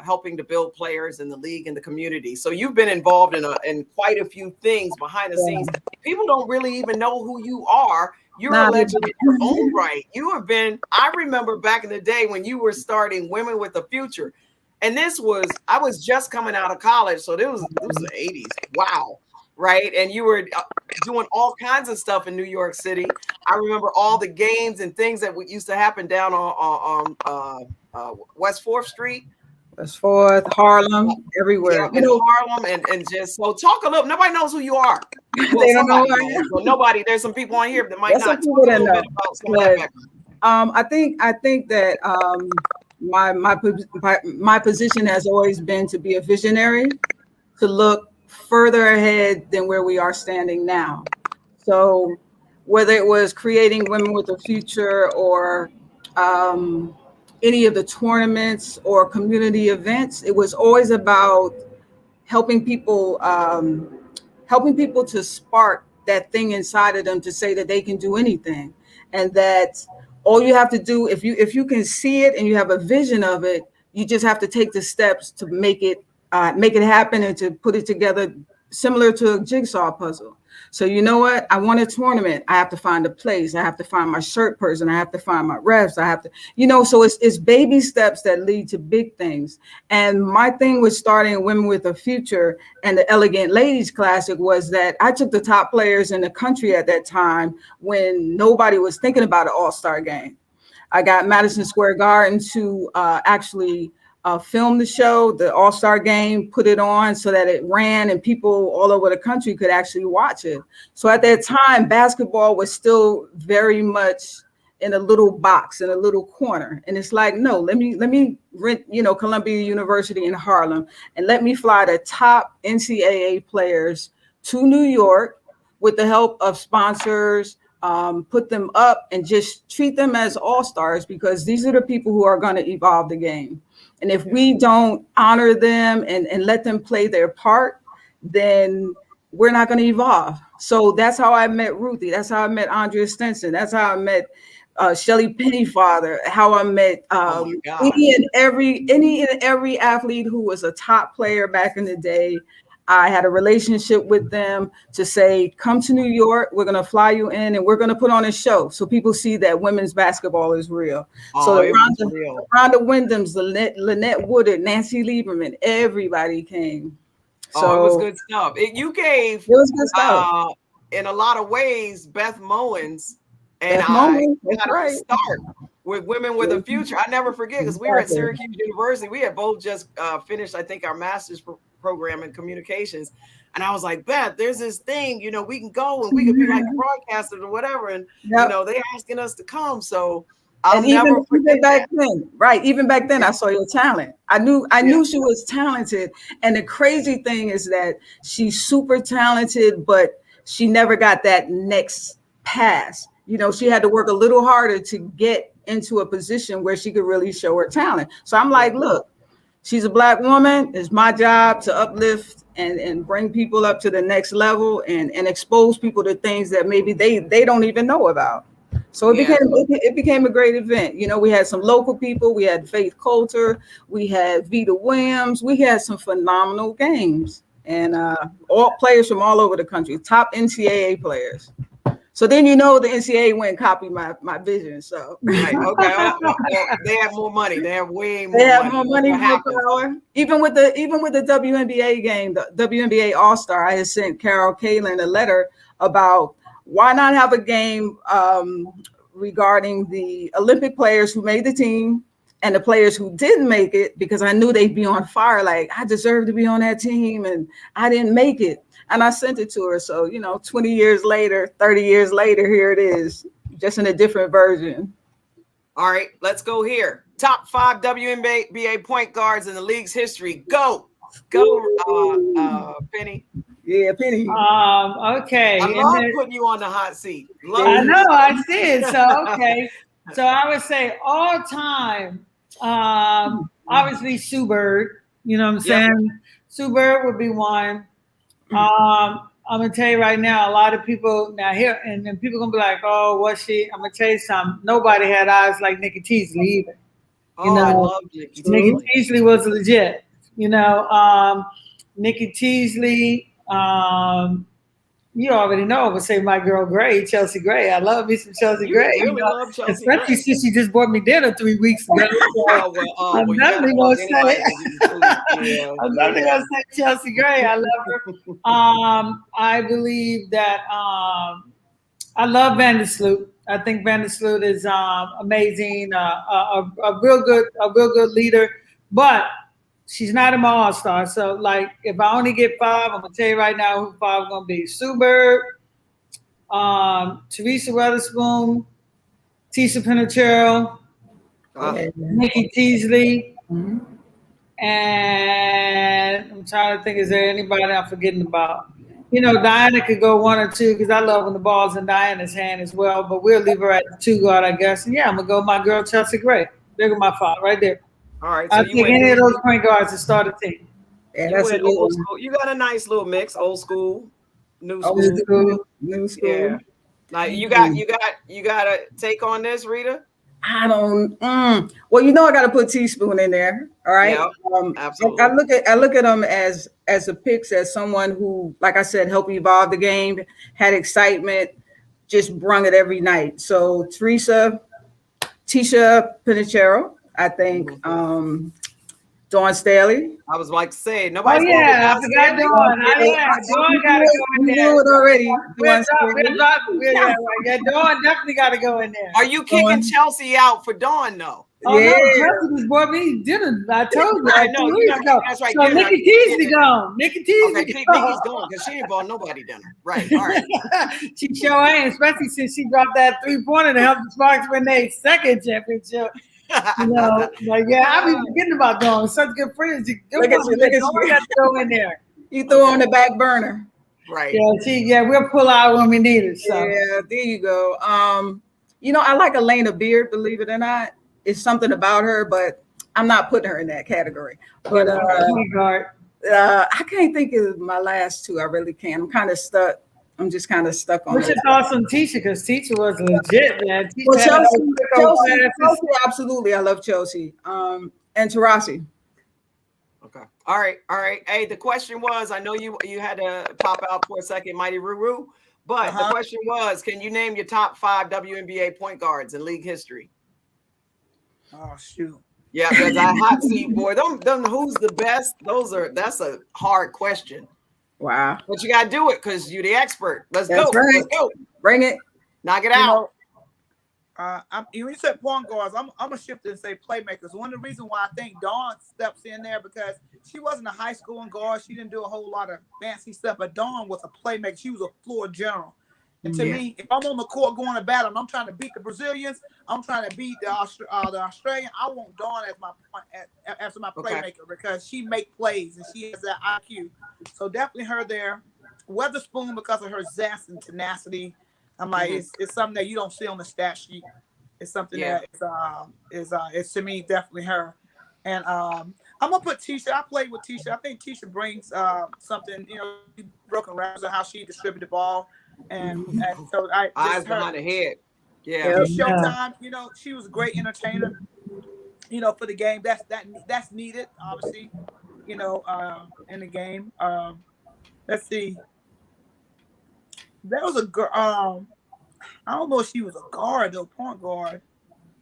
helping to build players in the league and the community. So you've been involved in quite a few things behind the scenes. People don't really even know who you are. You're a legend in your own right. You have been, I remember back in the day when you were starting Women with a Future. And I was just coming out of college. So it was the 80s. Wow. Right. And you were doing all kinds of stuff in New York City. I remember all the games and things that used to happen down on West 4th Street. West 4th, Harlem, everywhere. Yeah, in Harlem and just so talk a little. Nobody knows who you are. Well, They don't know who I am. Well, nobody. There's some people on here that might There's not. some people that know. Bit about some of that background. I think that my position has always been to be a visionary, to look further ahead than where we are standing now. So whether it was creating Women with a Future or any of the tournaments or community events, it was always about helping people to spark that thing inside of them to say that they can do anything, and that all you have to do, if you can see it and you have a vision of it, you just have to take the steps to make it happen and to put it together, similar to a jigsaw puzzle. So you know what? I want a tournament. I have to find a place. I have to find my shirt person. I have to find my refs. I have to, so it's baby steps that lead to big things. And my thing with starting Women with a Future and the Elegant Ladies Classic was that I took the top players in the country at that time when nobody was thinking about an all-star game. I got Madison Square Garden to actually film the show, the All-Star Game, put it on so that it ran and people all over the country could actually watch it. So at that time, basketball was still very much in a little box, in a little corner. And it's like, no, let me rent, Columbia University in Harlem, and let me fly the top NCAA players to New York with the help of sponsors, put them up and just treat them as all-stars, because these are the people who are going to evolve the game. And if we don't honor them and let them play their part, then we're not going to evolve. So that's how I met Ruthie. That's how I met Andrea Stinson. That's how I met Shelly Pennyfather. How I met any and every athlete who was a top player back in the day. I had a relationship with them to say, come to New York, we're going to fly you in and we're going to put on a show so people see that women's basketball is real. So Rhonda Wyndham's, Lynette Woodard, Nancy Lieberman, everybody came. So it was good stuff. It was good stuff. In a lot of ways, Beth Mowens and I got to start with Women with a Future. I never forget, because we were at Syracuse University. We had both just finished, I think, our master's program in communications. And I was like, Beth, there's this thing, we can go and we could be like broadcasters or whatever. And, they asking us to come. So I'll never forget that. Even back then, I saw your talent. I knew she was talented. And the crazy thing is that she's super talented, but she never got that next pass. She had to work a little harder to get into a position where she could really show her talent. So I'm like, look, she's a Black woman. It's my job to uplift and bring people up to the next level and expose people to things that maybe they don't even know about. So it became a great event. We had some local people. We had Faith Coulter. We had Vita Williams. We had some phenomenal games, and all players from all over the country, top NCAA players. So then the NCAA went and copied my vision. So right, okay, they have more money. They have way more. They have more money, more power. Even with the WNBA game, the WNBA All-Star, I had sent Carol Kalin a letter about why not have a game regarding the Olympic players who made the team and the players who didn't make it, because I knew they'd be on fire. Like, I deserve to be on that team and I didn't make it. And I sent it to her. So, 20 years later, 30 years later, here it is, just in a different version. All right, let's go here. Top 5 WNBA point guards in the league's history. Go, Penny. Yeah, Penny. Okay. I and love then- putting you on the hot seat. I Love know, I did. So okay. So I would say all time, obviously Sue Bird. You know what I'm saying? Sue Bird would be one. I'm gonna tell you right now, a lot of people now here and then people gonna be like, oh, what's she? I'm gonna tell you something. Nobody had eyes like Nikki Teasley either. Oh, I love Nikki Nikki Teasley. Teasley was legit. You know, Nikki Teasley, you already know, I would say my girl Gray, Chelsea Gray. I love me some Chelsea You Gray. really love Chelsea especially Gray. since she just bought me dinner 3 weeks ago. Oh, well, I'm you gotta definitely love gonna anybody say, that gives you food. Yeah, I'm definitely gonna say Chelsea Gray. I love her. I believe that I love Vandersloot. I think Vandersloot is amazing, a real good leader, but she's not in my all-star. So, like, if I only get 5, I'm gonna tell you right now who 5 are gonna be: Sue Bird, Teresa Weatherspoon, Tisha Pinachero, Nikki Teasley, and I'm trying to think, is there anybody I'm forgetting about? You know, Diana could go 1 or 2 because I love when the ball's in Diana's hand as well, but we'll leave her at the 2 guard, I guess. And yeah, I'm gonna go my girl Chelsea Gray. There go my 5 right there. All right, so I'll take any of those point guards to start a team. Yeah, you that's a went good old one. school. You got a nice little mix, old school, new Old school. school, new school. Yeah. Now you got a take on this, Rita? I don't. Well, you know, I got to put Teaspoon in there. All right. Yeah, absolutely. I look at them as a picks, as someone who, like I said, helped evolve the game, had excitement, just brung it every night. So Tisha Pinachero, I think. Dawn Staley. I was like saying, Oh nobody's going yeah, I with forgot Dawn. Dawn got to go in there. You knew it already. Dawn definitely got to go in there. Are you kicking Chelsea out for Dawn though? Oh Yeah. no, Chelsea just bought me dinner. I told you. I know. That's right. So Nikki Teasley gone. Nikki Teasley Okay, gone. Nikki's gone because she ain't bought nobody dinner. Right. All right. She sure ain't, especially since she dropped that 3-pointer to help the Sparks win their second championship. You know, like I be forgetting about Dawn. Such good friends. Look at you. Got to go in there. You threw on the back burner. Right. Yeah, we'll pull out when we need it. So. Yeah, there you go. You know, I like Elena Beard, believe it or not. It's something about her, but I'm not putting her in that category. But I can't think of my last 2. I really can't. I'm kind of stuck. I'm just kind of stuck on. Which is awesome, Tisha, because Tisha was legit, man. Well, Chelsea, absolutely. I love Chelsea. And Tarasi. Okay. All right. Hey, the question was, I know you had to pop out for a second, Mighty Ruru, but the question was, can you name your top 5 WNBA point guards in league history? Oh shoot. Yeah, because I hot seat, boy. Them who's the best? That's a hard question. Wow. But you gotta do it because you're the expert. Let's go. Right. Let's go. Bring it. Knock it out. When you said point guards, I'm gonna shift and say playmakers. One of the reasons why I think Dawn steps in there because she wasn't a high school guard. She didn't do a whole lot of fancy stuff, but Dawn was a playmaker. She was a floor general. And to me, if I'm on the court going to battle and I'm trying to beat the Brazilians, I'm trying to beat the Australian, I want Dawn as my playmaker because she make plays and she has that IQ. So definitely her there. Weatherspoon because of her zest and tenacity. I'm like, it's something that you don't see on the stat sheet. It's something that is to me definitely her. And I'm gonna put Tisha. I played with Tisha. I think Tisha brings something, broken records on how she distributed the ball. And so eyes behind the head. Yeah. Showtime, she was a great entertainer, for the game. That's needed, obviously, in the game. Let's see. There was a girl, I don't know if she was a guard though, point guard,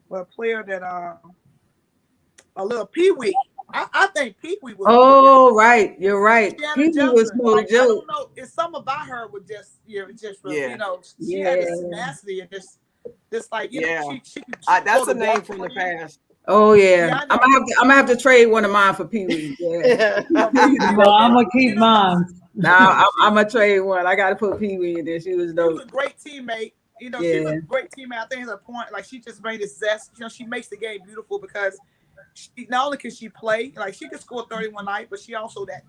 but a player that a little Pee-wee. I think Pee-wee was. Oh, right. You're right. Pee-wee was no joke. I don't know. It's something about her with she had this tenacity and this like, she that's a name from the past. Oh yeah. I'm gonna have to trade one of mine for Pee-wee. Yeah. Well, I'm gonna keep mine. Now I'm gonna trade one. I gotta put Pee-wee in there. She was dope. She was a great teammate. She was a great teammate. I think it's a point, like she just made this zest. She makes the game beautiful because not only can she play, like she can score 31 night, but she also that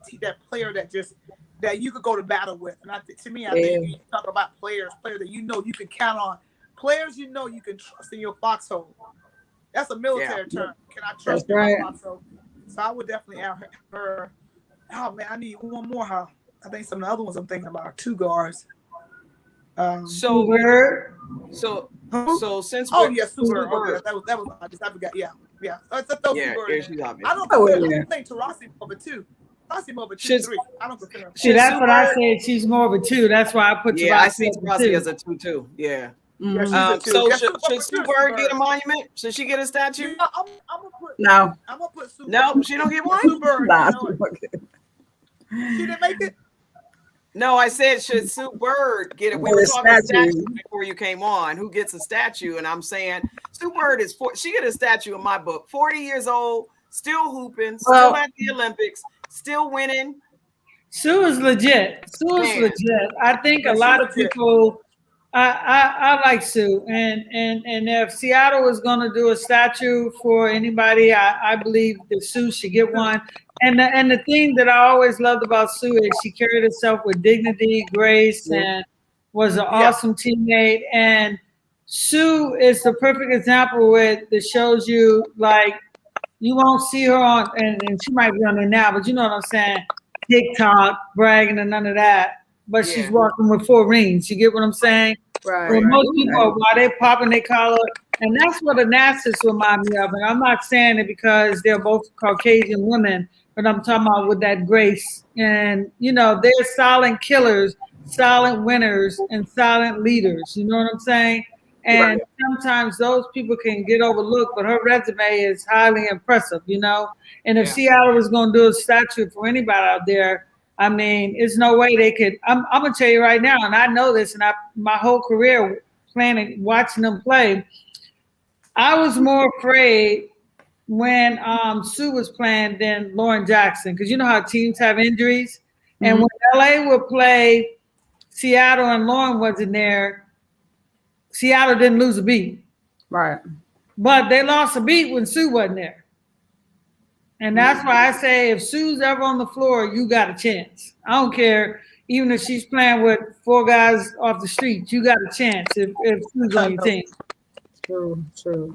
player that you could go to battle with. And I think you talk about players that you know you can count on, players you know you can trust in your foxhole. That's a military term. Can I trust in my foxhole? So I would definitely have her. Oh man, I need one more. I think some of the other ones I'm thinking about are 2 guards. So since Super. Okay, that was obvious. I forgot. Yeah. She's obvious. I don't think Teresa over 2. Teresa over 2-3. I don't consider her. See, that's what I said. She's more of a 2. That's why I put Teresa. Yeah, I see Teresa as a 2 too. Yeah. Mm-hmm. So should Sue Bird get a monument? Should she get a statue? I'm gonna put. No. I'm gonna put Sue. No, she don't get one. Sue Bird. Nah, She didn't make it. No, I said should Sue Bird get it? We were talking statue before you came on. Who gets a statue? And I'm saying Sue Bird she get a statue in my book. 40 years old, still hooping, still at the Olympics, still winning. Sue is legit. Legit. I think a lot of people. I like Sue, and if Seattle is going to do a statue for anybody, I believe that Sue should get one. And the thing that I always loved about Sue is she carried herself with dignity, grace, and was an awesome teammate. And Sue is the perfect example that shows you, like, you won't see her on, and she might be on there now, but you know what I'm saying, TikTok, bragging and none of that. But she's walking with 4 rings. You get what I'm saying? Right. Well, most people, while they're popping their collar, and that's what the Nastics remind me of. And I'm not saying it because they're both Caucasian women, but I'm talking about with that grace. And, you know, they're silent killers, silent winners, and silent leaders. You know what I'm saying? And sometimes those people can get overlooked, but her resume is highly impressive, you know? And if Seattle was going to do a statue for anybody out there, I mean, there's no way they could. I'm going to tell you right now, and I know this, and my whole career watching them play, I was more afraid when Sue was playing than Lauren Jackson, because you know how teams have injuries. And when LA would play Seattle and Lauren wasn't there, Seattle didn't lose a beat. Right. But they lost a beat when Sue wasn't there. And that's why I say if Sue's ever on the floor, you got a chance. I don't care, even if she's playing with 4 guys off the street, you got a chance if Sue's on your team. True.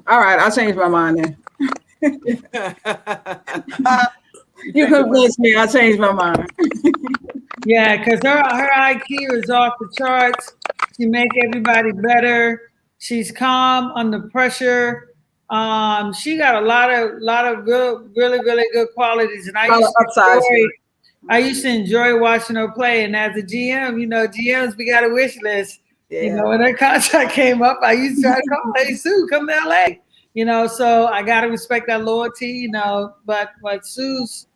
All right, I'll change my mind then. You convinced me, I'll change my mind. Yeah, because her IQ is off the charts. She make everybody better. She's calm under pressure. She got a lot of good, really, really good qualities. And I used to enjoy watching her play. And as a GM, you know, GMs, we got a wish list. Yeah. You know, when her contract came up, I used to try to call, hey, Sue, come to LA. You know, so I got to respect that loyalty, you know, but Sue's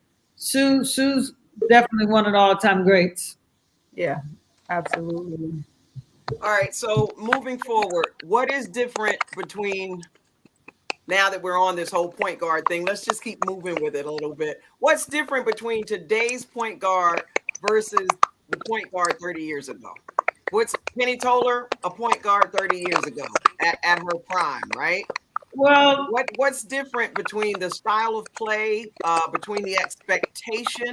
definitely one of the all-time greats. Yeah, absolutely. All right, so moving forward, what is different between, now that we're on this whole point guard thing, let's just keep moving with it a little bit. What's different between today's point guard versus the point guard 30 years ago? What's Penny Toler, a point guard 30 years ago at her prime, right? Well, what's different between the style of play, between the expectation?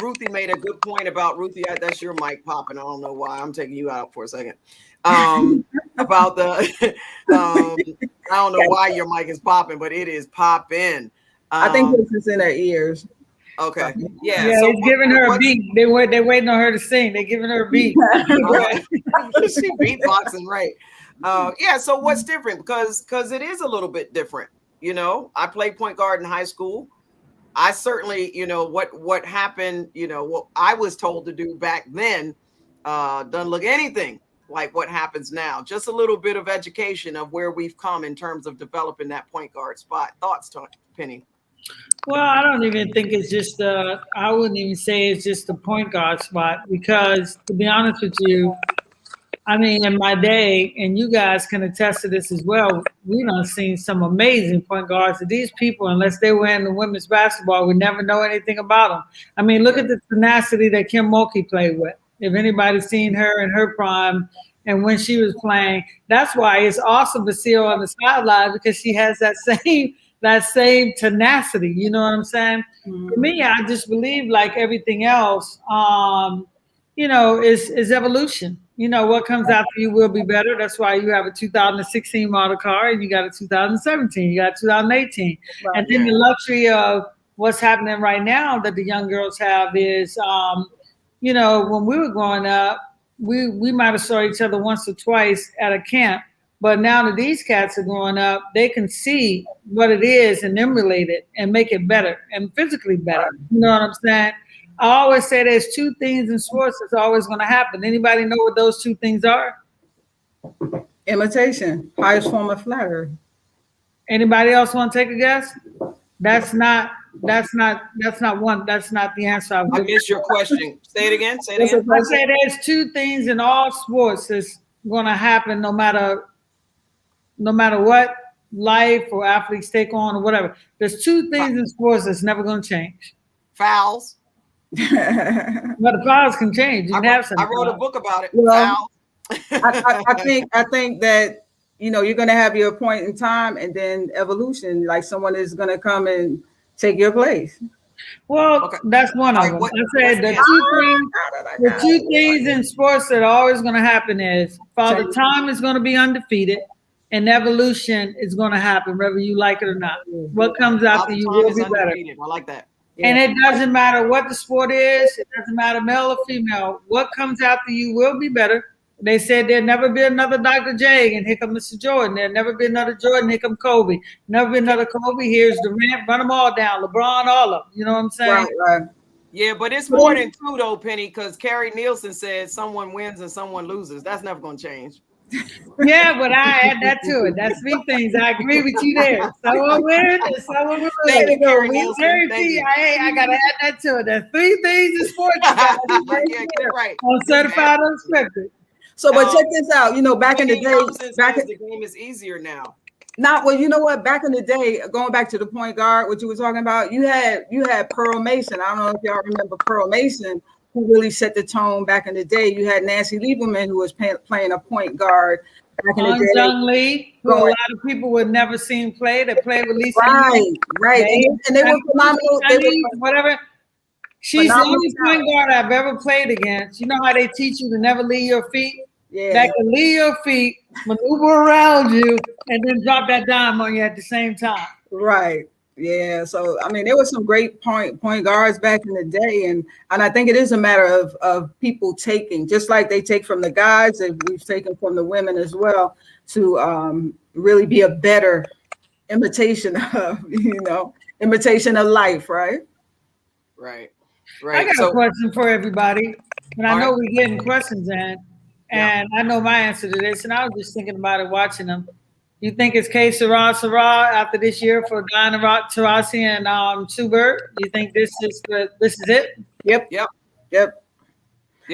Ruthie made a good point about Ruthie. That's your mic popping. I don't know why. I'm taking you out for a second. About the, I don't know why your mic is popping, but it is popping. I think this is in her ears. Okay. Yeah. Yeah, so giving her a beat. They're waiting on her to sing. They're giving her a beat. She beatboxing, right? Yeah. So what's different? Because it is a little bit different. You know, I played point guard in high school. I certainly, you know, what happened, you know, what I was told to do back then doesn't look anything like what happens now. Just a little bit of education of where we've come in terms of developing that point guard spot. Thoughts, Penny? Well, I don't even think it's just I wouldn't even say it's just the point guard spot, because to be honest with you, I mean, in my day, and you guys can attest to this as well, we done seen some amazing point guards. These people, unless they were in the women's basketball, we never know anything about them. I mean, look at the tenacity that Kim Mulkey played with. If anybody's seen her in her prime and when she was playing, that's why it's awesome to see her on the sideline, because she has that that same tenacity. You know what I'm saying? Mhm. For me, I just believe like everything else, is evolution. What comes after you will be better. That's why you have a 2016 model car and you got a 2017, you got 2018. Right. And then the luxury of what's happening right now that the young girls have is, when we were growing up, we might have saw each other once or twice at a camp. But now that these cats are growing up, they can see what it is and emulate it and make it better and physically better. You know what I'm saying? I always say there's two things in sports that's always going to happen. Anybody know what those two things are? Imitation, highest form of flattery. Anybody else want to take a guess? That's not the answer. I missed your question. Say it again. I say there's two things in all sports that's going to happen no matter what life or athletes take on or whatever. There's two things in sports that's never going to change. Fouls. But the fouls can change. I wrote a book about it. Well, I think that you're going to have your point in time, and then evolution, like someone is going to come and take your place. Well, that's one of them. I said the two things in sports that are always going to happen is Father Time is going to be undefeated, and evolution is going to happen, whether you like it or not. What comes after you will be better. I like that. And it doesn't matter what the sport is. It doesn't matter male or female. What comes after you will be better. They said there'll never be another Dr. J, and here comes Mr. Jordan. There'll never be another Jordan, here comes Kobe. Never be another Kobe. Here's Durant. Run them all down. LeBron, all of them. You know what I'm saying? Right. Yeah, but it's more than two, though, Penny, because Carrie Nielsen said someone wins and someone loses. That's never going to change. Yeah, but I add that to it. That's three things. I agree with you there. Someone wins and someone loses. Thank you, Carrie Nielsen. I got to add that to it. There's three things in sports. Yeah, you're right. On certified unscripted. So, but check this out. Back in the day, the game is easier now. Well, you know what? Back in the day, going back to the point guard, what you were talking about, you had Pearl Mason. I don't know if y'all remember Pearl Mason, who really set the tone back in the day. You had Nancy Lieberman, who was playing a point guard back in the day. Jung Lee, who a lot of people would never seen play. They played with Lisa. Right. And they were phenomenal. Whatever. She's the only point guard I've ever played against. You know how they teach you to never leave your feet? Yeah. That can leave your feet, maneuver around you, and then drop that dime on you at the same time. Right. Yeah. So there were some great point guards back in the day, and I think it is a matter of people taking, just like they take from the guys, that we've taken from the women as well, to really be a better imitation of life, right? Right. I got a question for everybody, and I know we're getting questions in. And I know my answer to this, and I was just thinking about it watching them. You think it's K. Sarah after this year for Diana Taurasi and Sue Bird? You think this is it? Yep.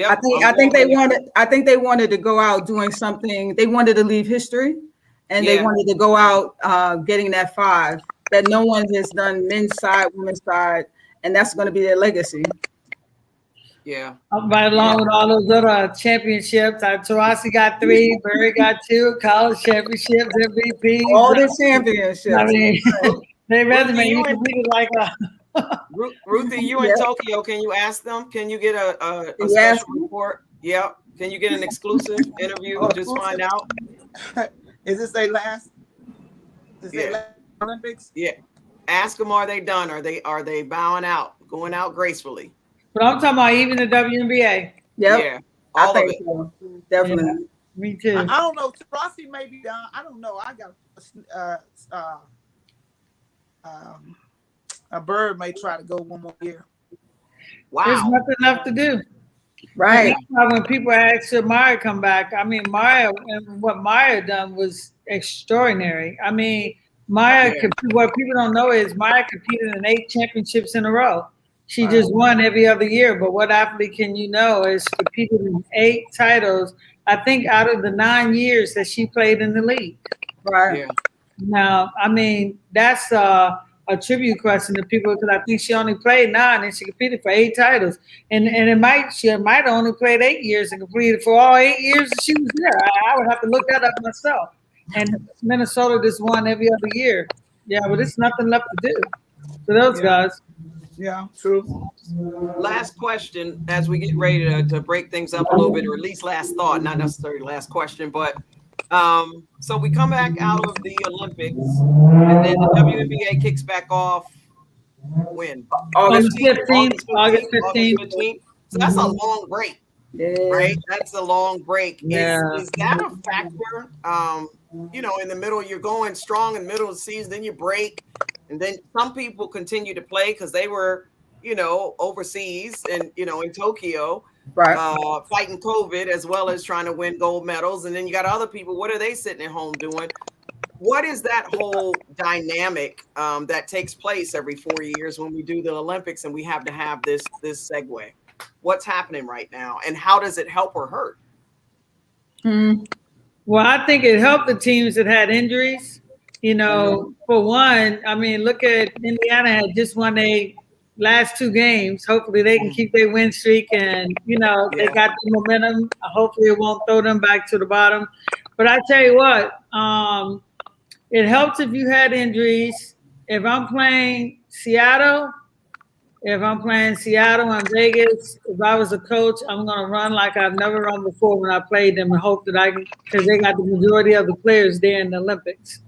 I think they wanted to go out doing something. They wanted to leave history, and they wanted to go out getting that 5 that no one has done, men's side, women's side, and that's going to be their legacy. Yeah. Right along with all those other championships. Taurasi got 3, Barry got 2, college championships, MVP. All the championships. I mean, they resume, you can read it like a... Ruthie, you in Tokyo, can you ask them? Can you get a special report? Yeah. Can you get an exclusive interview? Just find out. Is this their last? Olympics? Yeah. Ask them, are they done? Are they bowing out, going out gracefully? But I'm talking about even the WNBA. Yep. Yeah, all of it. So. Definitely. Yeah, me too. I don't know. Taurasi may be done. I don't know. I got a Bird may try to go one more year. Wow. There's nothing left to do. Right. When people ask should Maya come back, what Maya done was extraordinary. Maya, what people don't know is Maya competed in 8 championships in a row. She just won every other year. But what athlete can you know is competed in 8 titles, I think, out of the 9 years that she played in the league. Right. Yeah. Now, that's a tribute question to people, because I think she only played 9 and she competed for 8 titles. And she might have only played 8 years and completed for all 8 years that she was there. I would have to look that up myself. And Minnesota just won every other year. Yeah, but it's nothing left to do for those guys. Yeah, true. Last question as we get ready to break things up a little bit, or at least last thought, not necessarily last question, but so we come back out of the Olympics and then the WNBA kicks back off when? August 15th, 15th, August 15th. So that's a long break, right? That's a long break. Yeah. Is that a factor? You know, in the middle, you're going strong in the middle of the season, then you break. And then some people continue to play because they were, you know, overseas and, you know, in Tokyo, fighting COVID as well as trying to win gold medals. And then you got other people, what are they sitting at home doing? What is that whole dynamic that takes place every 4 years when we do the Olympics and we have to have this segue? What's happening right now and how does it help or hurt? Well, I think it helped the teams that had injuries. You know, for one, I mean, look at Indiana had just won their last 2 games. Hopefully they can keep their win streak and, you know, they got the momentum. Hopefully it won't throw them back to the bottom. But I tell you what, it helps if you had injuries. If I'm playing Seattle and Vegas, if I was a coach, I'm going to run like I've never run before when I played them and hope that I can, because they got the majority of the players there in the Olympics,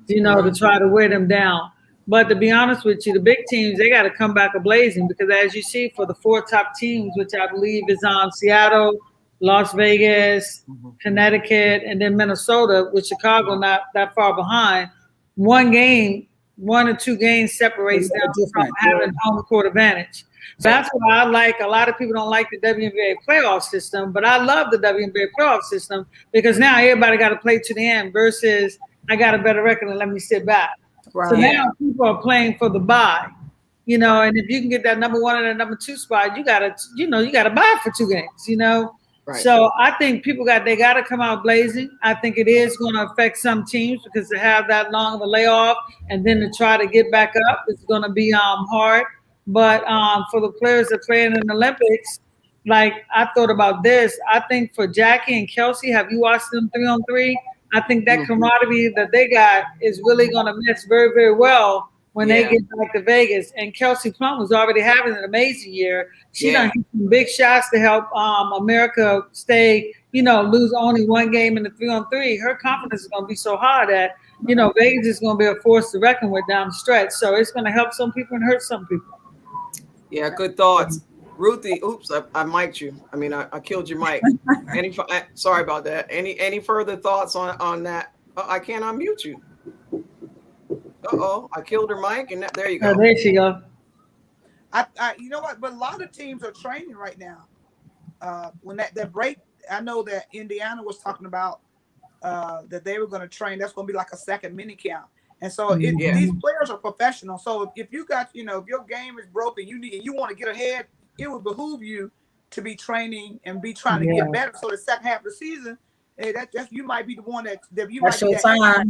you know, to try to wear them down. But to be honest with you, the big teams, they got to come back a-blazing because as you see for the 4 top teams, which I believe is Seattle, Las Vegas, Connecticut, and then Minnesota, with Chicago not that far behind, 1 or 2 games separates them from having home court advantage. So that's why I like, a lot of people don't like the WNBA playoff system, but I love the WNBA playoff system because now everybody got to play to the end versus I got a better record and let me sit back. So now people are playing for the bye, you know, and if you can get that number 1 and that number 2 spot, you got to buy for 2 games, you know. So I think they got to come out blazing. I think it is going to affect some teams because to have that long of a layoff and then to try to get back up, it's going to be hard. But for the players that play in the Olympics, like I thought about this, I think for Jackie and Kelsey, have you watched them 3-on-3? I think that camaraderie that they got is really going to mesh very, very well when they get back to Vegas. And Kelsey Plum was already having an amazing year. She done hit some big shots to help America stay, you know, lose only 1 game in the 3-on-3. Her confidence is going to be so high that, you know, Vegas is going to be a force to reckon with down the stretch. So it's going to help some people and hurt some people. Yeah, good thoughts. Ruthie, oops, I mic'd you. I mean, I killed your mic. Sorry about that. Any further thoughts on that? I can't unmute you. I killed her mic, and there you go. Oh, there she go. You know what? But a lot of teams are training right now. When that break, I know that Indiana was talking about that they were going to train. That's going to be like a second mini camp. And so these players are professional. So if you got, you know, if your game is broken, you want to get ahead, it would behoove you to be training and be trying to get better. So the second half of the season, you might be the one that you might be that.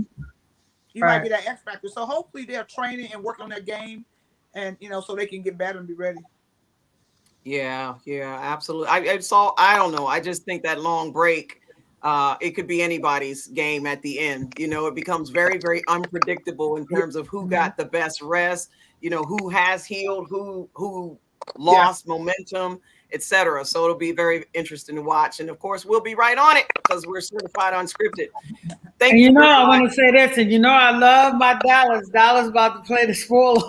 You might be that X factor. So hopefully they're training and working on their game, and you know, so they can get better and be ready. Yeah, absolutely. I don't know. I just think that long break, it could be anybody's game at the end. You know, it becomes very, very unpredictable in terms of who got the best rest. You know, who has healed, who lost momentum, etc. So it'll be very interesting to watch. And of course, we'll be right on it because we're certified unscripted. Thank you. I want to say this, and I love my Dallas. Dallas about to play the spoilers.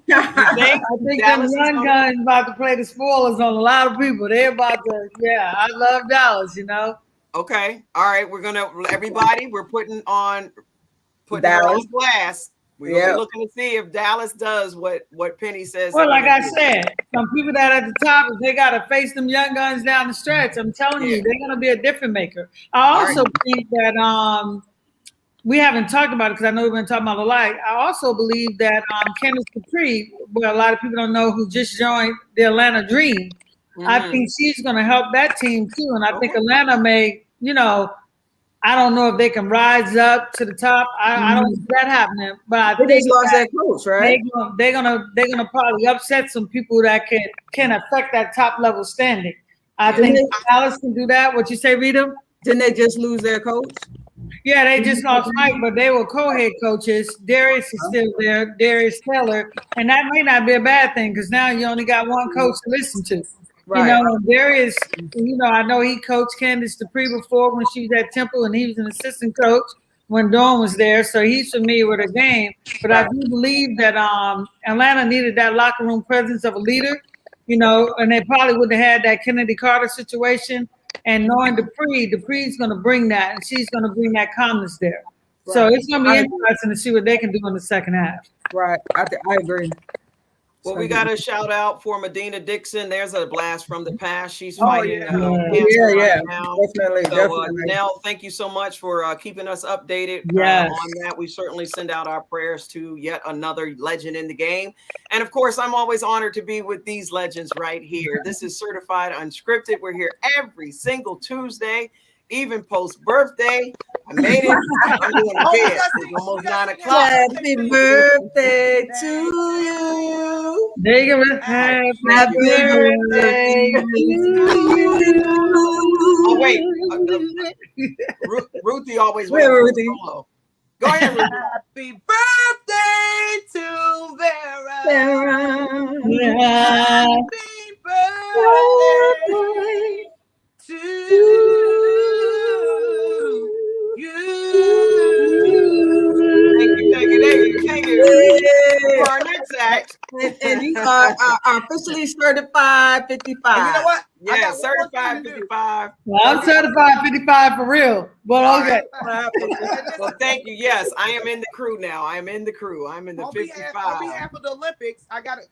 I think them young guns about to play the spoilers on a lot of people. They're about to, I love Dallas, Okay. All right. We're putting on Dallas glass. We're looking to see if Dallas does what Penny says. Well, like I said, some people that are at the top, if they got to face them young guns down the stretch, I'm telling you, they're going to be a difference maker. I also think that we haven't talked about it because I know we've been talking about a lot. I also believe that Candace Capri, where a lot of people don't know, who just joined the Atlanta Dream, I think she's going to help that team too. And I think Atlanta may, I don't know if they can rise up to the top. I don't see that happening. But I think they lost that coach, right? They're gonna probably upset some people that can affect that top level standing. I think Dallas can do that. What you say, Rita? Didn't they just lose their coach? Yeah, they just lost Mike, but they were co-head coaches. Darius is still there, Darius Teller, and that may not be a bad thing because now you only got one coach to listen to. Right. You know, Darius, I know he coached Candace Dupree before when she was at Temple, and he was an assistant coach when Dawn was there, so he's familiar with her game. But I do believe that Atlanta needed that locker room presence of a leader, and they probably would have had that Kennedy Carter situation. And knowing Dupree's going to bring that, and she's going to bring that calmness there. Right. So it's going to be interesting to see what they can do in the second half. Right. I agree. Well, we got a shout out for Medina Dixon. There's a blast from the past. She's fighting cancer right now. Definitely. Nell, thank you so much for keeping us updated on that. We certainly send out our prayers to yet another legend in the game. And of course, I'm always honored to be with these legends right here. This is Certified Unscripted. We're here every single Tuesday, even post-birthday. I made it. I'm doing it. It's almost 9 o'clock. Happy birthday to you. There you go. Happy birthday to you. Oh, wait. Ruthie always wins. Ruthie. Go ahead, Ruthie. Happy birthday to Vera. Happy birthday to you. Thank you. For our next act. And you are officially certified 55. And you know what? Yeah, certified 55. Well, I'm certified 55 for real, but okay. Well, thank you. Yes, I am in the crew now. I'm in the 55. On behalf of the Olympics, I gotta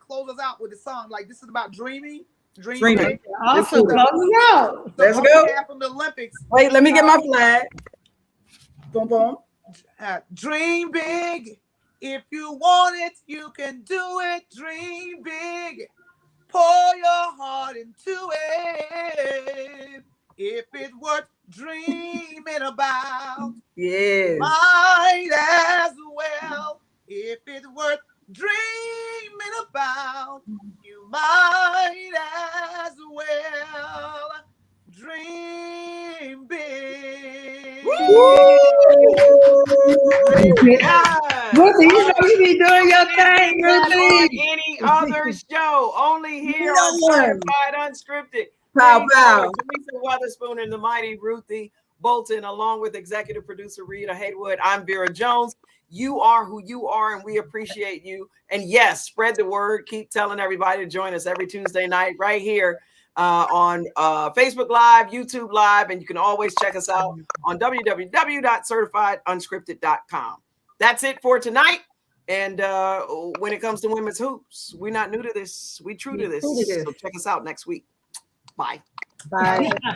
close us out with a song. Like, this is about dreaming. Dreaming. Awesome. Close us out. Let's go. On behalf of the Olympics. Wait, let me get my flag. Boom, boom. Dream big. If you want it, you can do it. Dream big. Pour your heart into it. If it's worth dreaming about, yes, might as well. If it's worth dreaming about, you might as well dream big. Ruthie, you be doing your thing, Ruthie. Any other show, only here on Certified Unscripted. Pow, pow. Teresa Weatherspoon and the mighty Ruthie Bolton, along with executive producer Rita Haywood. I'm Vera Jones. You are who you are, and we appreciate you. And yes, spread the word. Keep telling everybody to join us every Tuesday night right here on Facebook Live, YouTube Live, and you can always check us out on www.certifiedunscripted.com. That's it for tonight. And when it comes to women's hoops, we're not new to this. We're true to this. So check us out next week. Bye. Bye.